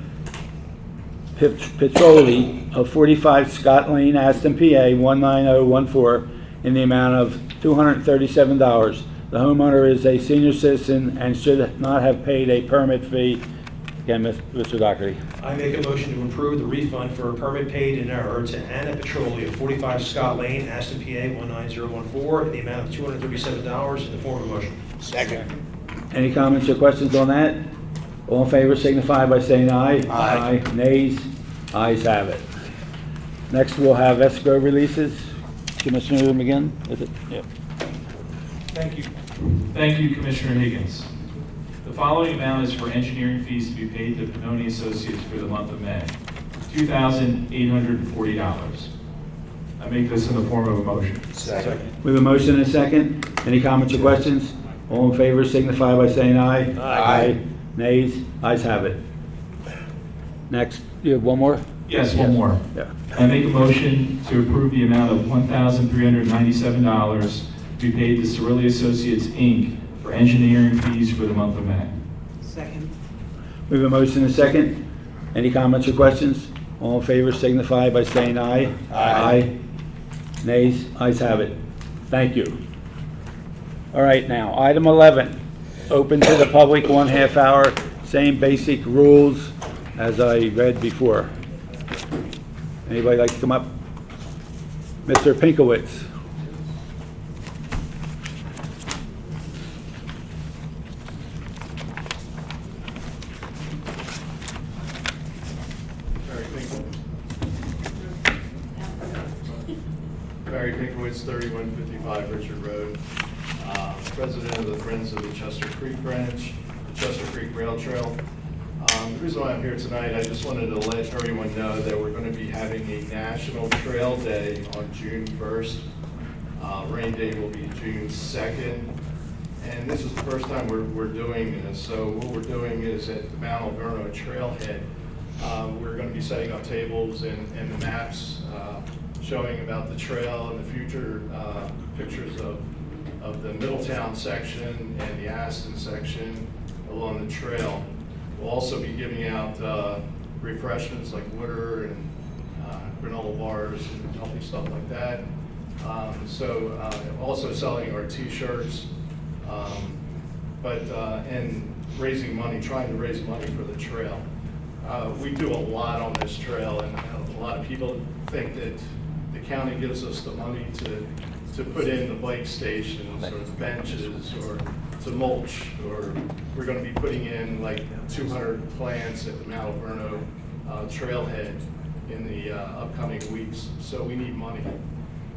Petroli of 45 Scott Lane, Aston, PA 19014, in the amount of $237. The homeowner is a senior citizen and should not have paid a permit fee. Again, Mr. Doherty. I make a motion to approve the refund for a permit paid in error to Anna Petroli of 45 Scott Lane, Aston, PA 19014, in the amount of $237 in the form of a motion. Second. Any comments or questions on that? All in favor signify by saying aye. Aye. Nays? Ayes have it. Next, we'll have escrow releases. Commissioner McGinn, is it? Yep. Thank you. Thank you, Commissioner Higgins. The following amount is for engineering fees to be paid to Pannoni Associates for the month of May, $2,840. I make this in the form of a motion. Second. We have a motion and a second. Any comments or questions? All in favor signify by saying aye. Aye. Nays? Ayes have it. Next, you have one more? Yes, one more. Yeah. I make a motion to approve the amount of $1,397 to be paid to Cirilli Associates, Inc. for engineering fees for the month of May. Second. We have a motion and a second. Any comments or questions? All in favor signify by saying aye. Aye. Nays? Ayes have it. Thank you. All right, now, item 11, open to the public, 1/2 hour, same basic rules as I read before. Anybody like to come up? Mr. Pinkowitz. Barry Pinkowitz, 3155 Richard Road, president of the Friends of the Chester Creek Branch, the Chester Creek Rail Trail. The reason why I'm here tonight, I just wanted to let everyone know that we're going to be having a National Trail Day on June 1st. Rain Day will be June 2nd. And this is the first time we're doing this. So what we're doing is at the Mount Alverno Trailhead, we're going to be setting up tables and the maps showing about the trail and the future pictures of the Middletown section and the Aston section along the trail. We'll also be giving out refreshments like water and granola bars and healthy stuff like that. Also selling our t-shirts, and raising money, trying to raise money for the trail. We do a lot on this trail, and a lot of people think that the county gives us the money to put in the bike stations or the benches or to mulch, or we're going to be putting in like 200 plants at the Mount Alverno trailhead in the upcoming weeks. So we need money.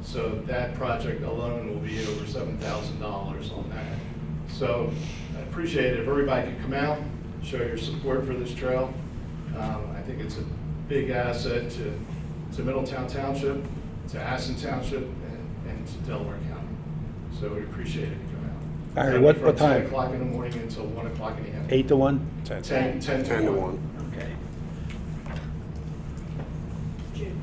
So that project alone will be over $7,000 on that. So I appreciate it if everybody could come out, show your support for this trail. I think it's a big asset to Middletown Township, to Aston Township, and to Delaware County. So we appreciate it if you come out. All right, what From time? 10 o'clock in the morning until 1 o'clock in the afternoon. 8 to 1? 10 to 1. Okay. June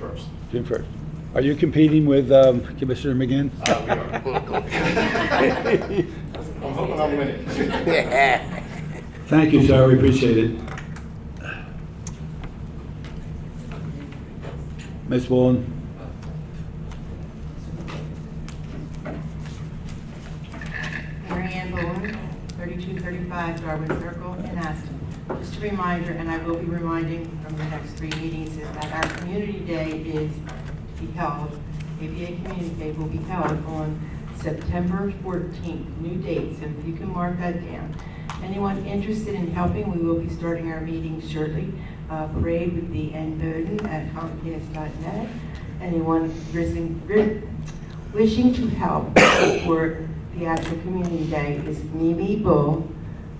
1st. June 1st. Are you competing with Commissioner McGinn? We are. I'm hoping I'm winning. Thank you, sir. We appreciate it. Ms. Wallen? Mary Ann Bowen, 3235 Darwin Circle in Aston. Just a reminder, and I will be reminding from the next 3 meetings, is that our Community Day is to be held, ABA Community Day will be held on September 14th. New dates, and if you can mark that down. Anyone interested in helping, we will be starting our meeting shortly. Parade with the N. Bowden at Comcast.net. Anyone wishing to help for the actual Community Day is Mimi Bull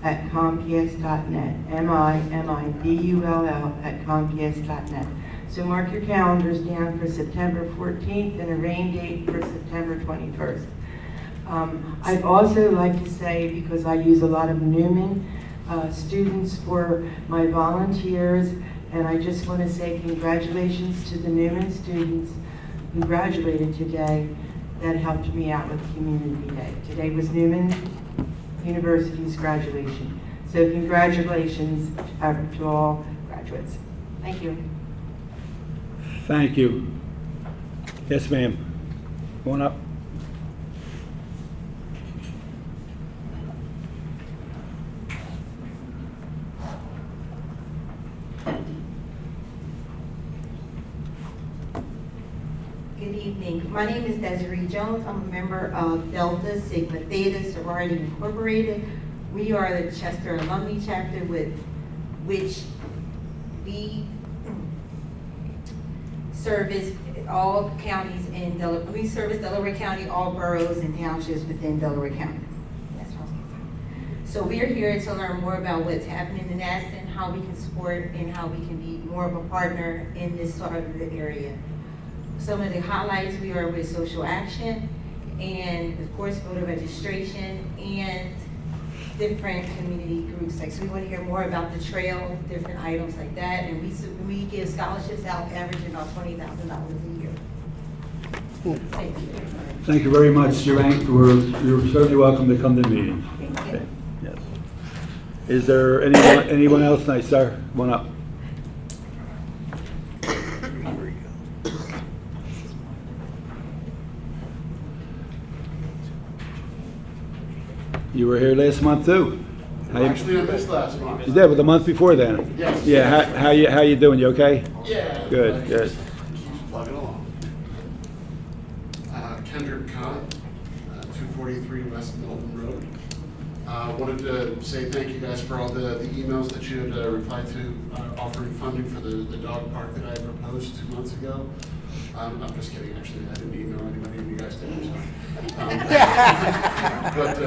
at Comcast.net. MIMIBULL at Comcast.net. So mark your calendars down for September 14th and a rain date for September 21st. I'd also like to say, because I use a lot of Newman students for my volunteers, and I just want to say congratulations to the Newman students who graduated today that helped me out with Community Day. Today was Newman University's graduation. So congratulations to all graduates. Thank you. Thank you. Yes, ma'am. Go on up. Good evening. My name is Desiree Jones. I'm a member of Delta Sigma Theta Sorority Incorporated. We are the Chester Alumni Chapter with which we service all counties in Delaware. We service Delaware County, all boroughs and townships within Delaware County. That's what I was getting. So we are here to learn more about what's happening in Aston, how we can support, and how we can be more of a partner in this sort of the area. Some of the highlights, we are with social action and of course voter registration and different community groups. Like, so we want to hear more about the trail, different items like that, and we give scholarships out averaging about $20,000 a year. Thank you. Thank you very much, Joanne. You're certainly welcome to come to the meeting. Thank you. Okay. Yes. Is there anyone else? Nice, sir. Come on up. You were here last month too. Actually, I missed last month. You did, but the month before then. Yes. Yeah. How you doing? You okay? Yeah. Good. Good. Keep plugging along. Kendrick Kahn, 243 West Milton Road. Wanted to say thank you guys for all the emails that you had replied to offering funding for the dog park that I proposed 2 months ago. I'm just kidding, actually. I didn't email anybody, and you guys didn't. But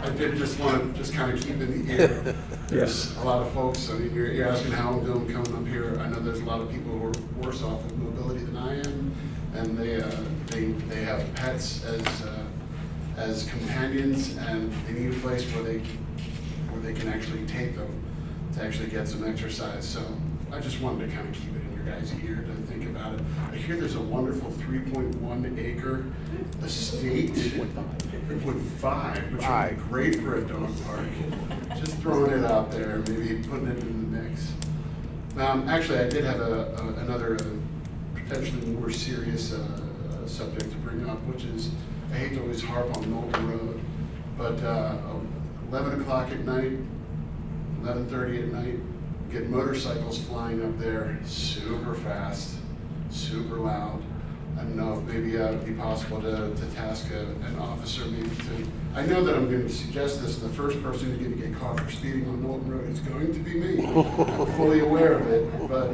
I did just want to just kind of keep in the air. There's a lot of folks, I mean, you're asking how I'm doing coming up here. I know there's a lot of people who are worse off with mobility than I am, and they have pets as companions, and they need a place where they can actually take them to actually get some exercise. So I just wanted to kind of keep it in your guys' ear to think about it. I hear there's a wonderful 3.1 acre estate, 3.5, which would be great for a dog park. Just throwing it out there, maybe putting it in the mix. Actually, I did have another potentially more serious subject to bring up, which is, I hate to always harp on Knowlton Road, but 11 o'clock at night, 11:30 at night, get motorcycles flying up there super fast, super loud. I don't know if maybe it would be possible to task an officer maybe to, I know that I'm going to suggest this, the first person who's going to get caught for speeding on Knowlton Road is going to be me. I'm fully aware of it, but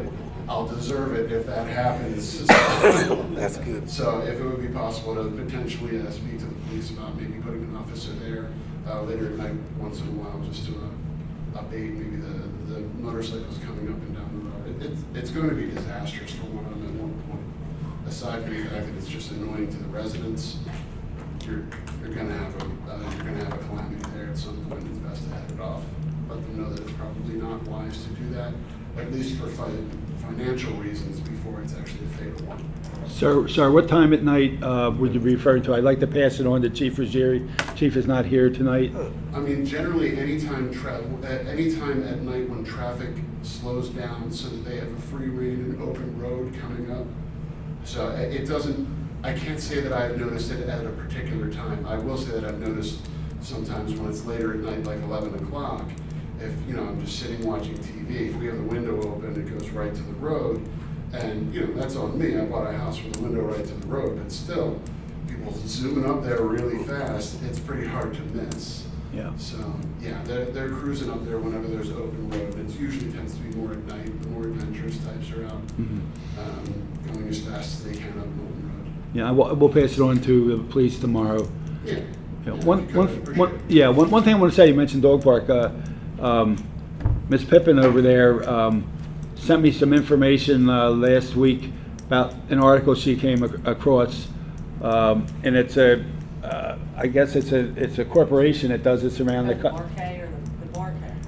I'll deserve it if that happens. That's good. So if it would be possible to potentially speak to the police about maybe putting an officer there later at night once in a while, just to update maybe the motorcycles coming up and down the road. It's going to be disastrous for one of them at one point. Aside from the fact that it's just annoying to the residents, you're going to have a calamity there at some point. It's best to head it off. Let them know that it's probably not wise to do that, at least for financial reasons, before it's actually a fatal one. Sir, what time at night would you be referring to? I'd like to pass it on to Chief Ruggieri. Chief is not here tonight. I mean, generally, anytime at night when traffic slows down so that they have a free rein and open road coming up. So it doesn't, I can't say that I've noticed it at a particular time. I will say that I've noticed sometimes when it's later at night, like 11 o'clock, if, I'm just sitting watching TV, if we have the window open, it goes right to the road. And, that's on me. I bought a house with the window right to the road, but still, people zooming up there really fast, it's pretty hard to miss. Yeah. So, yeah, they're cruising up there whenever there's open road. It usually tends to be more at night. The more adventurous types are out, going as fast as they can up Knowlton Road. Yeah, we'll pass it on to the police tomorrow. Yeah. One thing I want to say, you mentioned dog park. Ms. Pippin over there sent me some information last week about an article she came across, and it's I guess it's a corporation that does this around the country.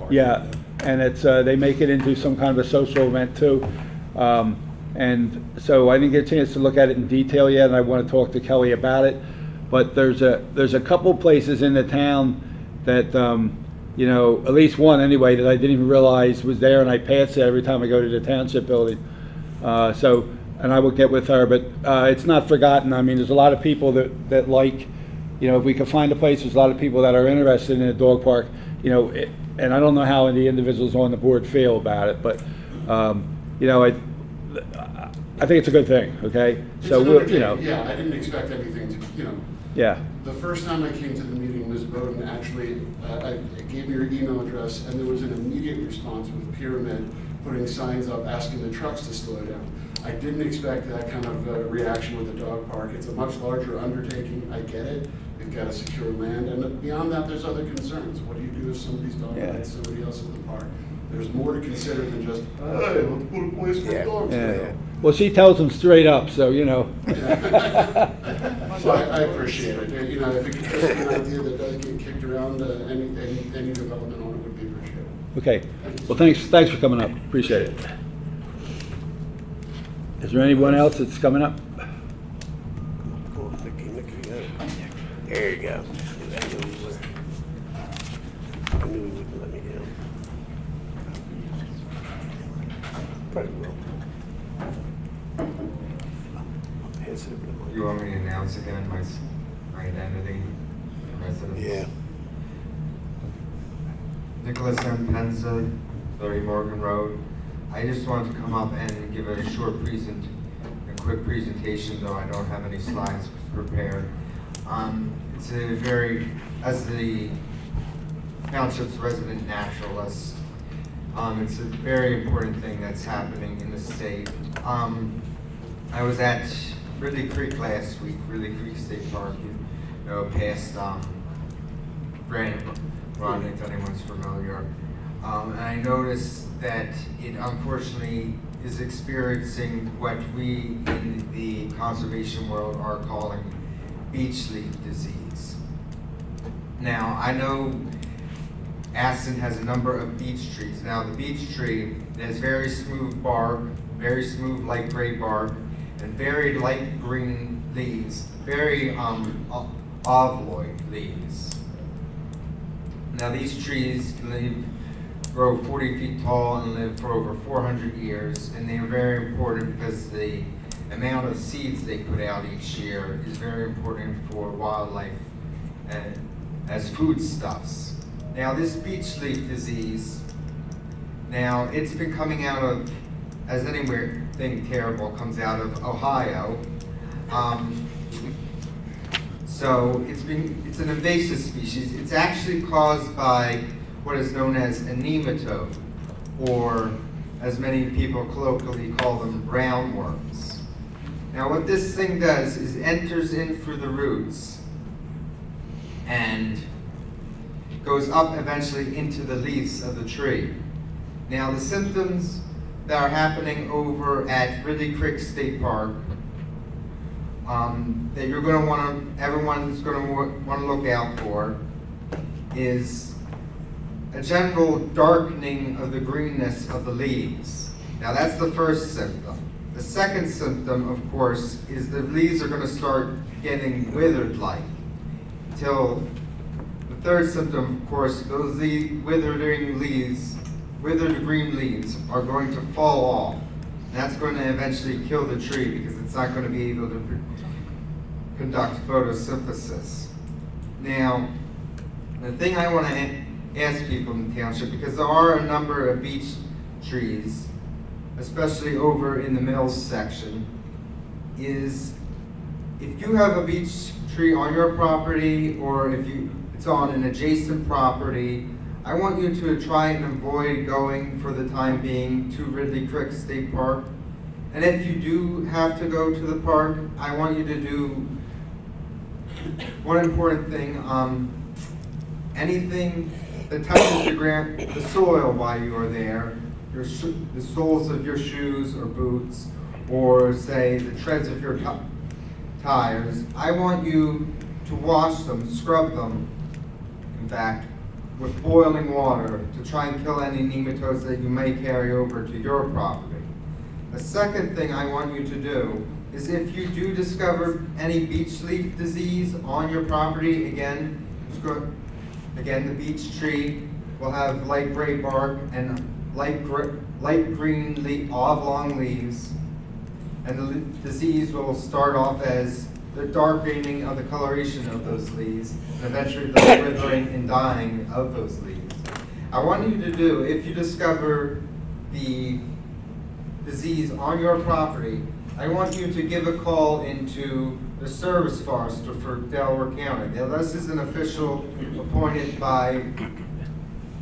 Yeah, and it's they make it into some kind of a social event too, and so I didn't get a chance to look at it in detail yet, and I want to talk to Kelly about it. But there's a couple places in the town that at least one anyway that I didn't even realize was there, and I pass it every time I go to the township building. And I will get with her, but it's not forgotten. I mean, there's a lot of people that like, if we can find a place, there's a lot of people that are interested in a dog park, and I don't know how the individuals on the board feel about it, but, I think it's a good thing, okay? So we'll, Yeah, I didn't expect anything to, Yeah. The first time I came to the meeting, Ms. Bowden actually gave me her email address, and there was an immediate response with Pyramid putting signs up asking the trucks to slow down. I didn't expect that kind of reaction with the dog park. It's a much larger undertaking. I get it. You've got to secure land, and beyond that, there's other concerns. What do you do if somebody's dog bites somebody else in the park? There's more to consider than just, hey, let's put a place for dogs. Yeah. Well, she tells them straight up, so So I appreciate it. If it could just be an idea that doesn't get kicked around, any development on it would be appreciated. Okay. Well, thanks for coming up. Appreciate it. Is there anyone else that's coming up? There you go. I knew he wouldn't let me down. Probably will. You want me to announce again my identity, residence? Yeah. Nicholas M. Penza, 30 Morgan Road. I just wanted to come up and give a quick presentation, though I don't have any slides prepared. As the township's resident naturalist, it's a very important thing that's happening in the state. I was at Ridley Creek last week, Ridley Creek State Park, past Granite Run, if anyone's familiar. And I noticed that it unfortunately is experiencing what we in the conservation world are calling beech leaf disease. Now, I know Aston has a number of beech trees. Now, the beech tree has very smooth bark, very smooth light gray bark, and very light green leaves, very ovoid leaves. Now, these trees live grow 40 feet tall and live for over 400 years, and they are very important because the amount of seeds they put out each year is very important for wildlife and as foodstuffs. Now, this beech leaf disease, now it's been coming out of, as anything terrible comes out of Ohio. So it's an invasive species. It's actually caused by what is known as a nematode, or as many people colloquially call them, roundworms. Now what this thing does is it enters in through the roots and goes up eventually into the leaves of the tree. Now the symptoms that are happening over at Ridley Creek State Park that you're going to want to, everyone's going to want to look out for is a general darkening of the greenness of the leaves. Now that's the first symptom. The second symptom, of course, is the leaves are going to start getting withered-like. Till the third symptom, of course, those withered green leaves are going to fall off. And that's going to eventually kill the tree because it's not going to be able to conduct photosynthesis. Now, the thing I want to ask people in the township, because there are a number of beech trees, especially over in the Mills section, is if you have a beech tree on your property or if it's on an adjacent property, I want you to try and avoid going for the time being to Ridley Creek State Park. And if you do have to go to the park, I want you to do one important thing. Anything that touches the soil while you are there, the soles of your shoes or boots, or say the treads of your tires, I want you to wash them, scrub them, in fact, with boiling water to try and kill any nematodes that you may carry over to your property. The second thing I want you to do is if you do discover any beech leaf disease on your property, again, the beech tree will have light gray bark and light green oblong leaves, and the disease will start off as the dark greening of the coloration of those leaves, and eventually the withering and dying of those leaves. I want you to do, if you discover the disease on your property, I want you to give a call into the service forester for Delaware County. Now, this is an official appointed by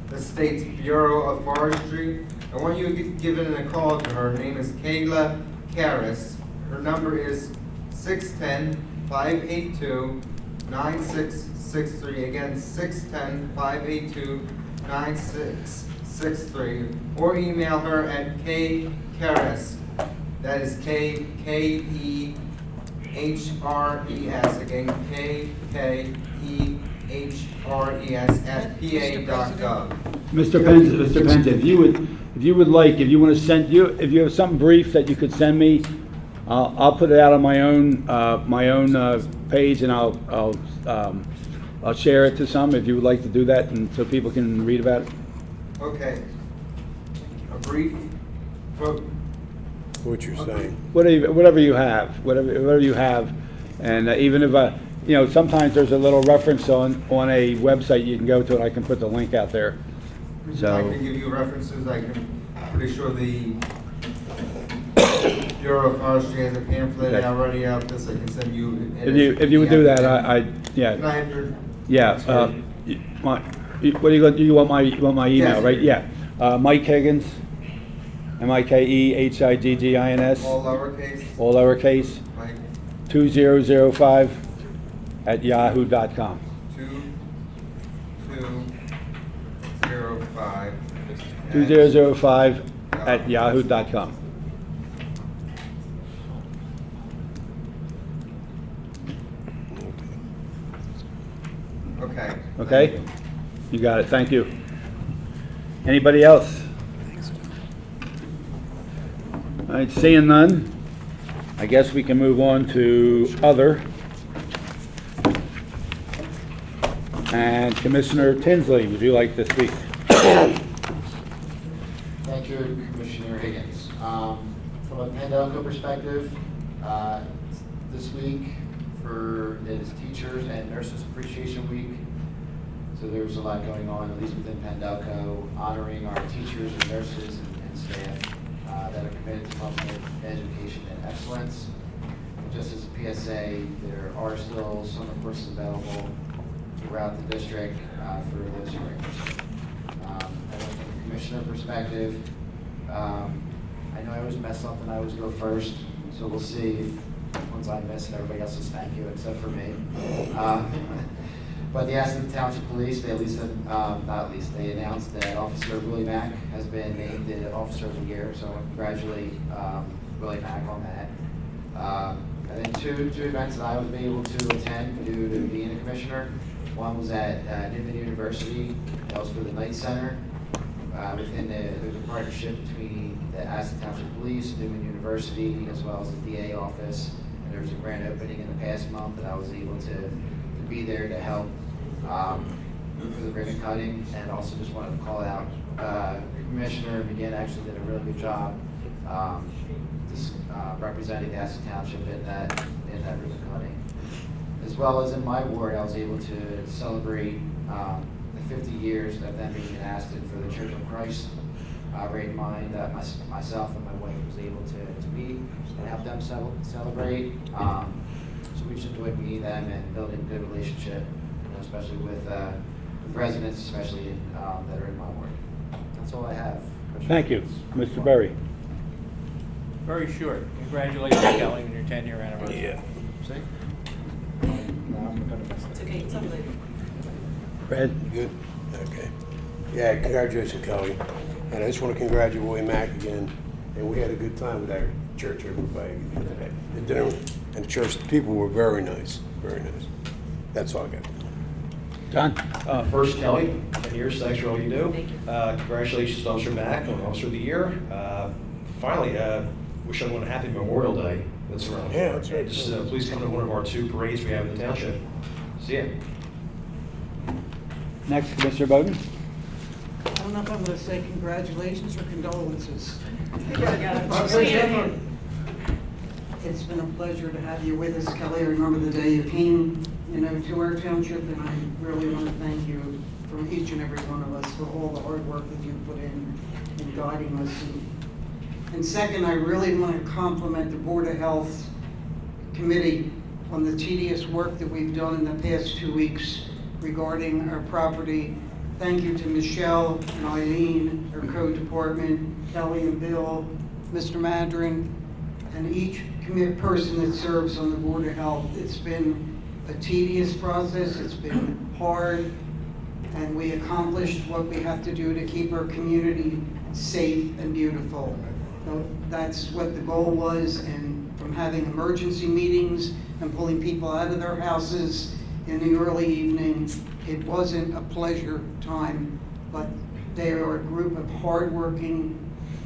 the state's Bureau of Forestry. I want you to give in a call to her. Her name is Kayla Karras. Her number is 610-582-9663. Again, 610-582-9663. Or email her at kkarras, that is K-E-H-R-E-S, again, K-K-E-H-R-E-S at pa.gov. Mr. Pence, if you would like, if you want to send if you have something brief that you could send me, I'll put it out on my own page, and I'll share it to some if you would like to do that, and so people can read about it. Okay. A brief quote. What you're saying. Whatever you have, and even if sometimes there's a little reference on a website you can go to, and I can put the link out there. So I can give you references. I'm pretty sure the Bureau of Forestry has a pamphlet already out. This I can send you. If you would do that, yeah. Can I have your? Yeah. What do you want my email, Yes. right? Yeah. Mike Higgins, MikeHiggins. All lowercase. All lowercase. Mike. 2005 at yahoo.com. 2205. 2005 at yahoo.com. Okay. Okay? You got it. Thank you. Anybody else? All right, seeing none, I guess we can move on to other. And Commissioner Tinsley, would you like to speak? Thank you, Commissioner Higgins. From a Pendelco perspective, this week is Teachers and Nurses Appreciation Week. So there's a lot going on, at least within Pendelco, honoring our teachers and nurses and staff that are committed to public education and excellence. Just as a PSA, there are still summer courses available throughout the district for those who are interested. And from a commissioner perspective, I know I always mess up and I always go first, so we'll see if once I miss and everybody else says thank you except for me. But the Aston Township Police, they they announced that Officer Willie Mack has been named the Officer of the Year, so I congratulate Willie Mack on that. And then two events that I was able to attend due to being a commissioner. One was at Newman University, that was for the Knight Center. There's a partnership between the Aston Township Police, Newman University, as well as the DA office. And there was a grand opening in the past month that I was able to be there to help for the ribbon cutting. And also just wanted to call out Commissioner McGinn actually did a really good job representing the Aston Township in that ribbon cutting. As well as in my ward, I was able to celebrate the 50 years of them being in Aston for the Church of Christ. Right in mind that myself and my wife was able to meet and help them celebrate. So we just enjoyed meeting them and building a good relationship, especially with residents, especially that are in my ward. That's all I have. Thank you. Mr. Berry. Very short. Congratulations, Kelly, on your 10-year anniversary. Yeah. See? It's okay, it's unbelievable. Fred? Good? Okay. Yeah, congratulations, Kelly. And I just want to congratulate Willie Mack again. And we had a good time with our church, everybody. The dinner and the church, the people were very nice, very nice. That's all I got. John? First, Kelly, 10 years, thanks for all you do. Congratulations to Officer Mack on Officer of the Year. Finally, wish everyone a happy Memorial Day that's around. Yeah, that's right. Just please come to one of our 2 parades we have in the township. See ya. Next, Commissioner Bowden? I don't know if I'm going to say congratulations or condolences. It's been a pleasure to have you with us, Kelly. I remember the day you came, to our township, and I really want to thank you from each and every one of us for all the hard work that you put in guiding us. And second, I really want to compliment the Board of Health Committee on the tedious work that we've done in the past 2 weeks regarding our property. Thank you to Michelle and Eileen, our code department, Kelly and Bill, Mr. Madron, and each person that serves on the Board of Health. It's been a tedious process, it's been hard, and we accomplished what we have to do to keep our community safe and beautiful. So that's what the goal was, and from having emergency meetings and pulling people out of their houses in the early evening, it wasn't a pleasure time, but they are a group of hardworking,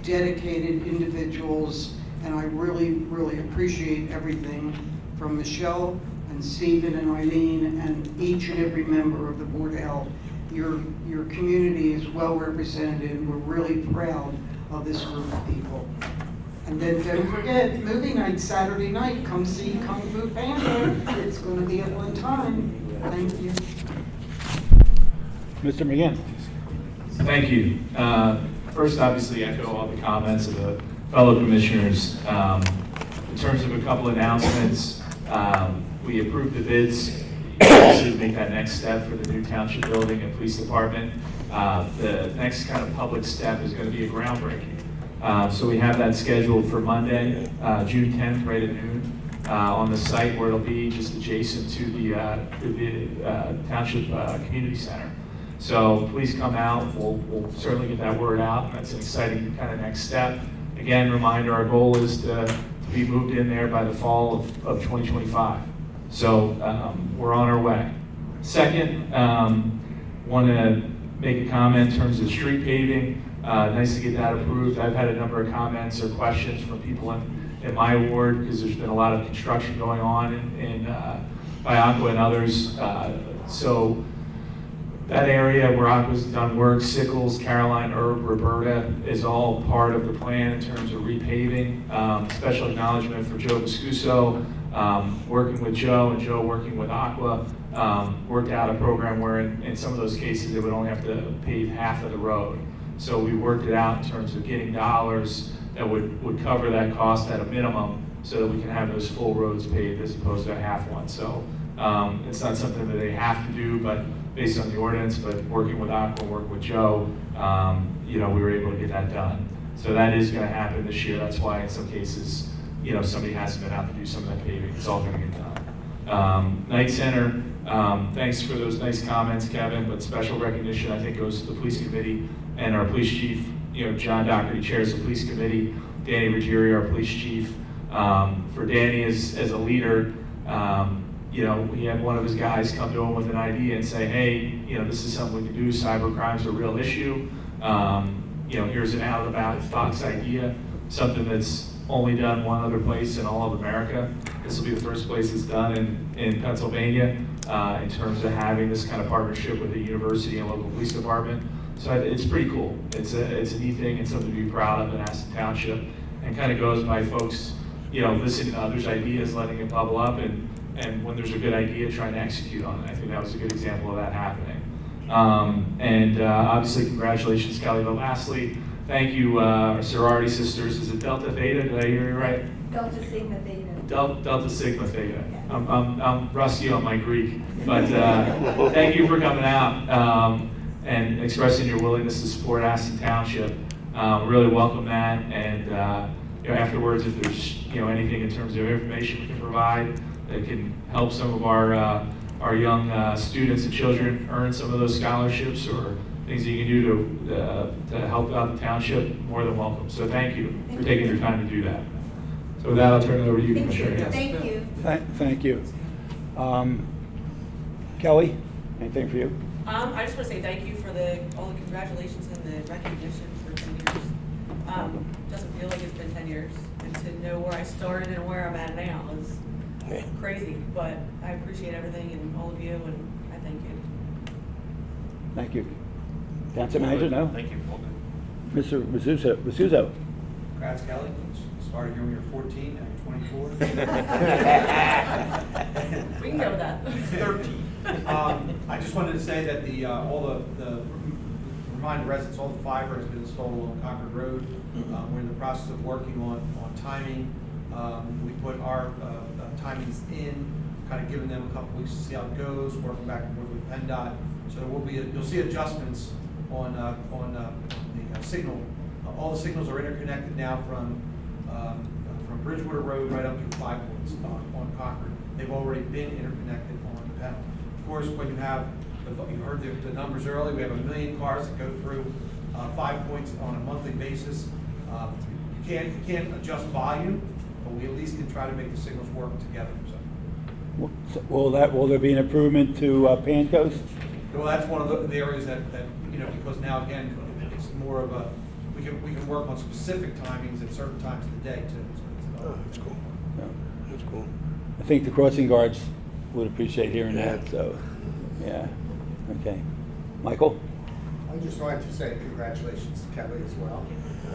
dedicated individuals, and I really, really appreciate everything from Michelle and Stephen and Eileen and each and every member of the Board of Health. Your community is well represented, and we're really proud of this group of people. And then don't forget, movie night Saturday night. Come see Kung Fu Panda. It's going to be a fun time. Thank you. Mr. McGinn? Thank you. First, obviously, echo all the comments of the fellow commissioners. In terms of a couple announcements, we approved the bids to make that next step for the new township building and police department. The next kind of public step is going to be a groundbreaking. So we have that scheduled for Monday, June 10th, right at noon, on the site where it'll be just adjacent to the Township Community Center. So please come out. We'll certainly get that word out. That's an exciting kind of next step. Again, reminder, our goal is to be moved in there by the fall of 2025. So we're on our way. Second, want to make a comment in terms of street paving. Nice to get that approved. I've had a number of comments or questions from people in my ward because there's been a lot of construction going on in Bianco and others. So That area where Aqua's done work, Sickles, Caroline, Herb, Roberta, is all part of the plan in terms of repaving. Special acknowledgement for Joe Viscuso, working with Joe and Joe working with Aqua, worked out a program where in some of those cases they would only have to pave half of the road. So we worked it out in terms of getting dollars that would cover that cost at a minimum so that we can have those full roads paved as opposed to a half one. So it's not something that they have to do, but based on the ordinance, but working with Aqua, working with Joe, we were able to get that done. So that is gonna happen this year. That's why in some cases, somebody hasn't been out to do some of that paving. It's all gonna get done. Night Center, thanks for those nice comments, Kevin, but special recognition I think goes to the police committee and our police chief. John Doherty chairs the police committee, Danny Ruggieri, our police chief. For Danny as a leader, he had one of his guys come to him with an idea and say, hey, this is something we can do. Cyber crime's a real issue. Here's an out-of-the-box Fox idea, something that's only done one other place in all of America. This will be the first place it's done in Pennsylvania in terms of having this kind of partnership with the university and local police department. So it's pretty cool. It's a neat thing and something to be proud of in Aston Township, and kind of goes by folks, listening to others' ideas, letting it bubble up, and when there's a good idea, trying to execute on it. I think that was a good example of that happening. Obviously, congratulations, Kelly. But lastly, thank you, our sorority sisters. Is it Delta Theta? Did I hear you right? Delta Sigma Theta. Delta Sigma Theta. I'm rusty on my Greek, but thank you for coming out and expressing your willingness to support Aston Township. Really welcome that, and afterwards, if there's anything in terms of information we can provide that can help some of our young students and children earn some of those scholarships, or things that you can do to help out the township, more than welcome. So thank you for taking your time to do that. So with that, I'll turn it over to you, Commissioner. Yes. Thank you. Thank you. Kelly, anything for you? I just want to say thank you for all the congratulations and the recognition for 10 years. Doesn't feel like it's been 10 years, and to know where I started and where I'm at now is crazy, but I appreciate everything and all of you, and I thank you. Thank you. Council Manager, no? Thank you. Mr. Visuso. Congrats, Kelly. Started here when you were 14, now you're 24. We can go with that. 13. I just wanted to say that remind residents, all the fiber has been installed along Concord Road. We're in the process of working on timing. We put our timings in, kind of giving them a couple weeks to see how it goes, working back and forth with PennDOT. So there will be, you'll see adjustments on the signal. All the signals are interconnected now from Bridgewater Road right up to 5 Points on Concord. They've already been interconnected on the pedal. Of course, when you have, you heard the numbers earlier, we have 1 million cars that go through 5 Points on a monthly basis. You can't adjust volume, but we at least can try to make the signals work together. So. Will there be an improvement to Pancos? Well, that's one of the areas that because now again, it's more of a, we can work on specific timings at certain times of the day too. So That's cool. No. That's cool. I think the crossing guards would appreciate hearing that, so, yeah, okay. Michael? I just wanted to say congratulations to Kelly as well.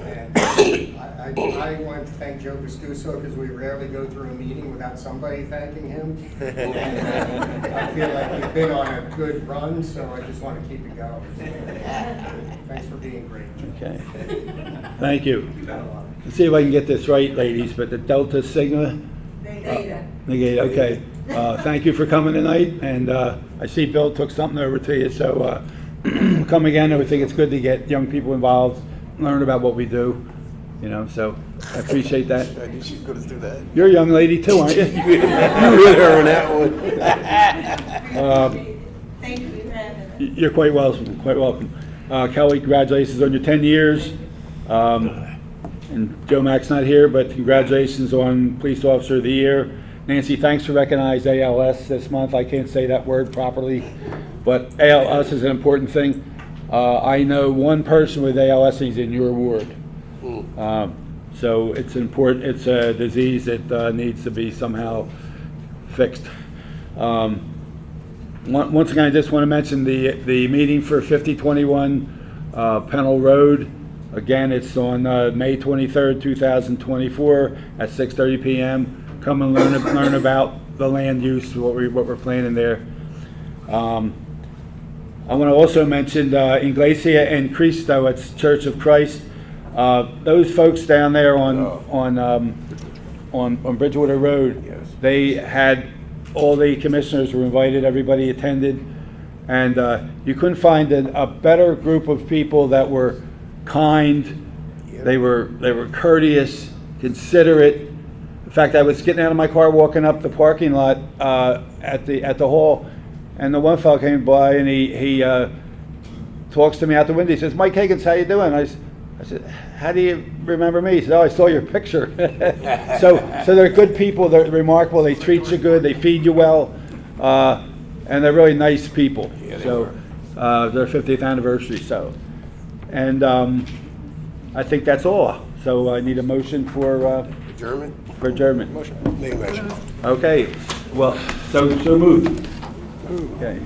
And I want to thank Joe Viscuso because we rarely go through a meeting without somebody thanking him. And I feel like we've been on a good run, so I just want to keep it going. Thanks for being great. Okay. Thank you. Let's see if I can get this right, ladies, but the Delta Sigma? Theta. Negate, okay. Thank you for coming tonight, and I see Bill took something over to you, so come again. I think it's good to get young people involved, learn about what we do, so I appreciate that. I knew she was going to do that. You're a young lady too, aren't you? You with her on that one. Thank you for having us. You're quite welcome, quite welcome. Kelly, congratulations on your 10 years. And Joe Mack's not here, but congratulations on Police Officer of the Year. Nancy, thanks for recognizing ALS this month. I can't say that word properly, but ALS is an important thing. I know one person with ALS, he's in your ward. So it's important, it's a disease that needs to be somehow fixed. Once again, I just want to mention the meeting for 5021 Pennell Road. Again, it's on May 23rd, 2024 at 6:30 p.m. Come and learn about the land use, what we're planning there. I want to also mention Iglesia and Cristo, it's Church of Christ. Those folks down there on Bridgewater Road, they had, all the commissioners were invited, everybody attended, and you couldn't find a better group of people that were kind. They were courteous, considerate. In fact, I was getting out of my car, walking up the parking lot at the hall, and the one fellow came by and he talks to me out the window. He says, "Mike Higgins, how you doing?" I said, "How do you remember me?" He said, "Oh, I saw your picture." So they're good people. They're remarkable. They treat you good. They feed you well, and they're really nice people. Yeah, they so their 50th anniversary. So, and I think that's all. So I need a motion for Adjournment? For adjournment. Motion. Make a motion. Okay. Well, so moved. Okay.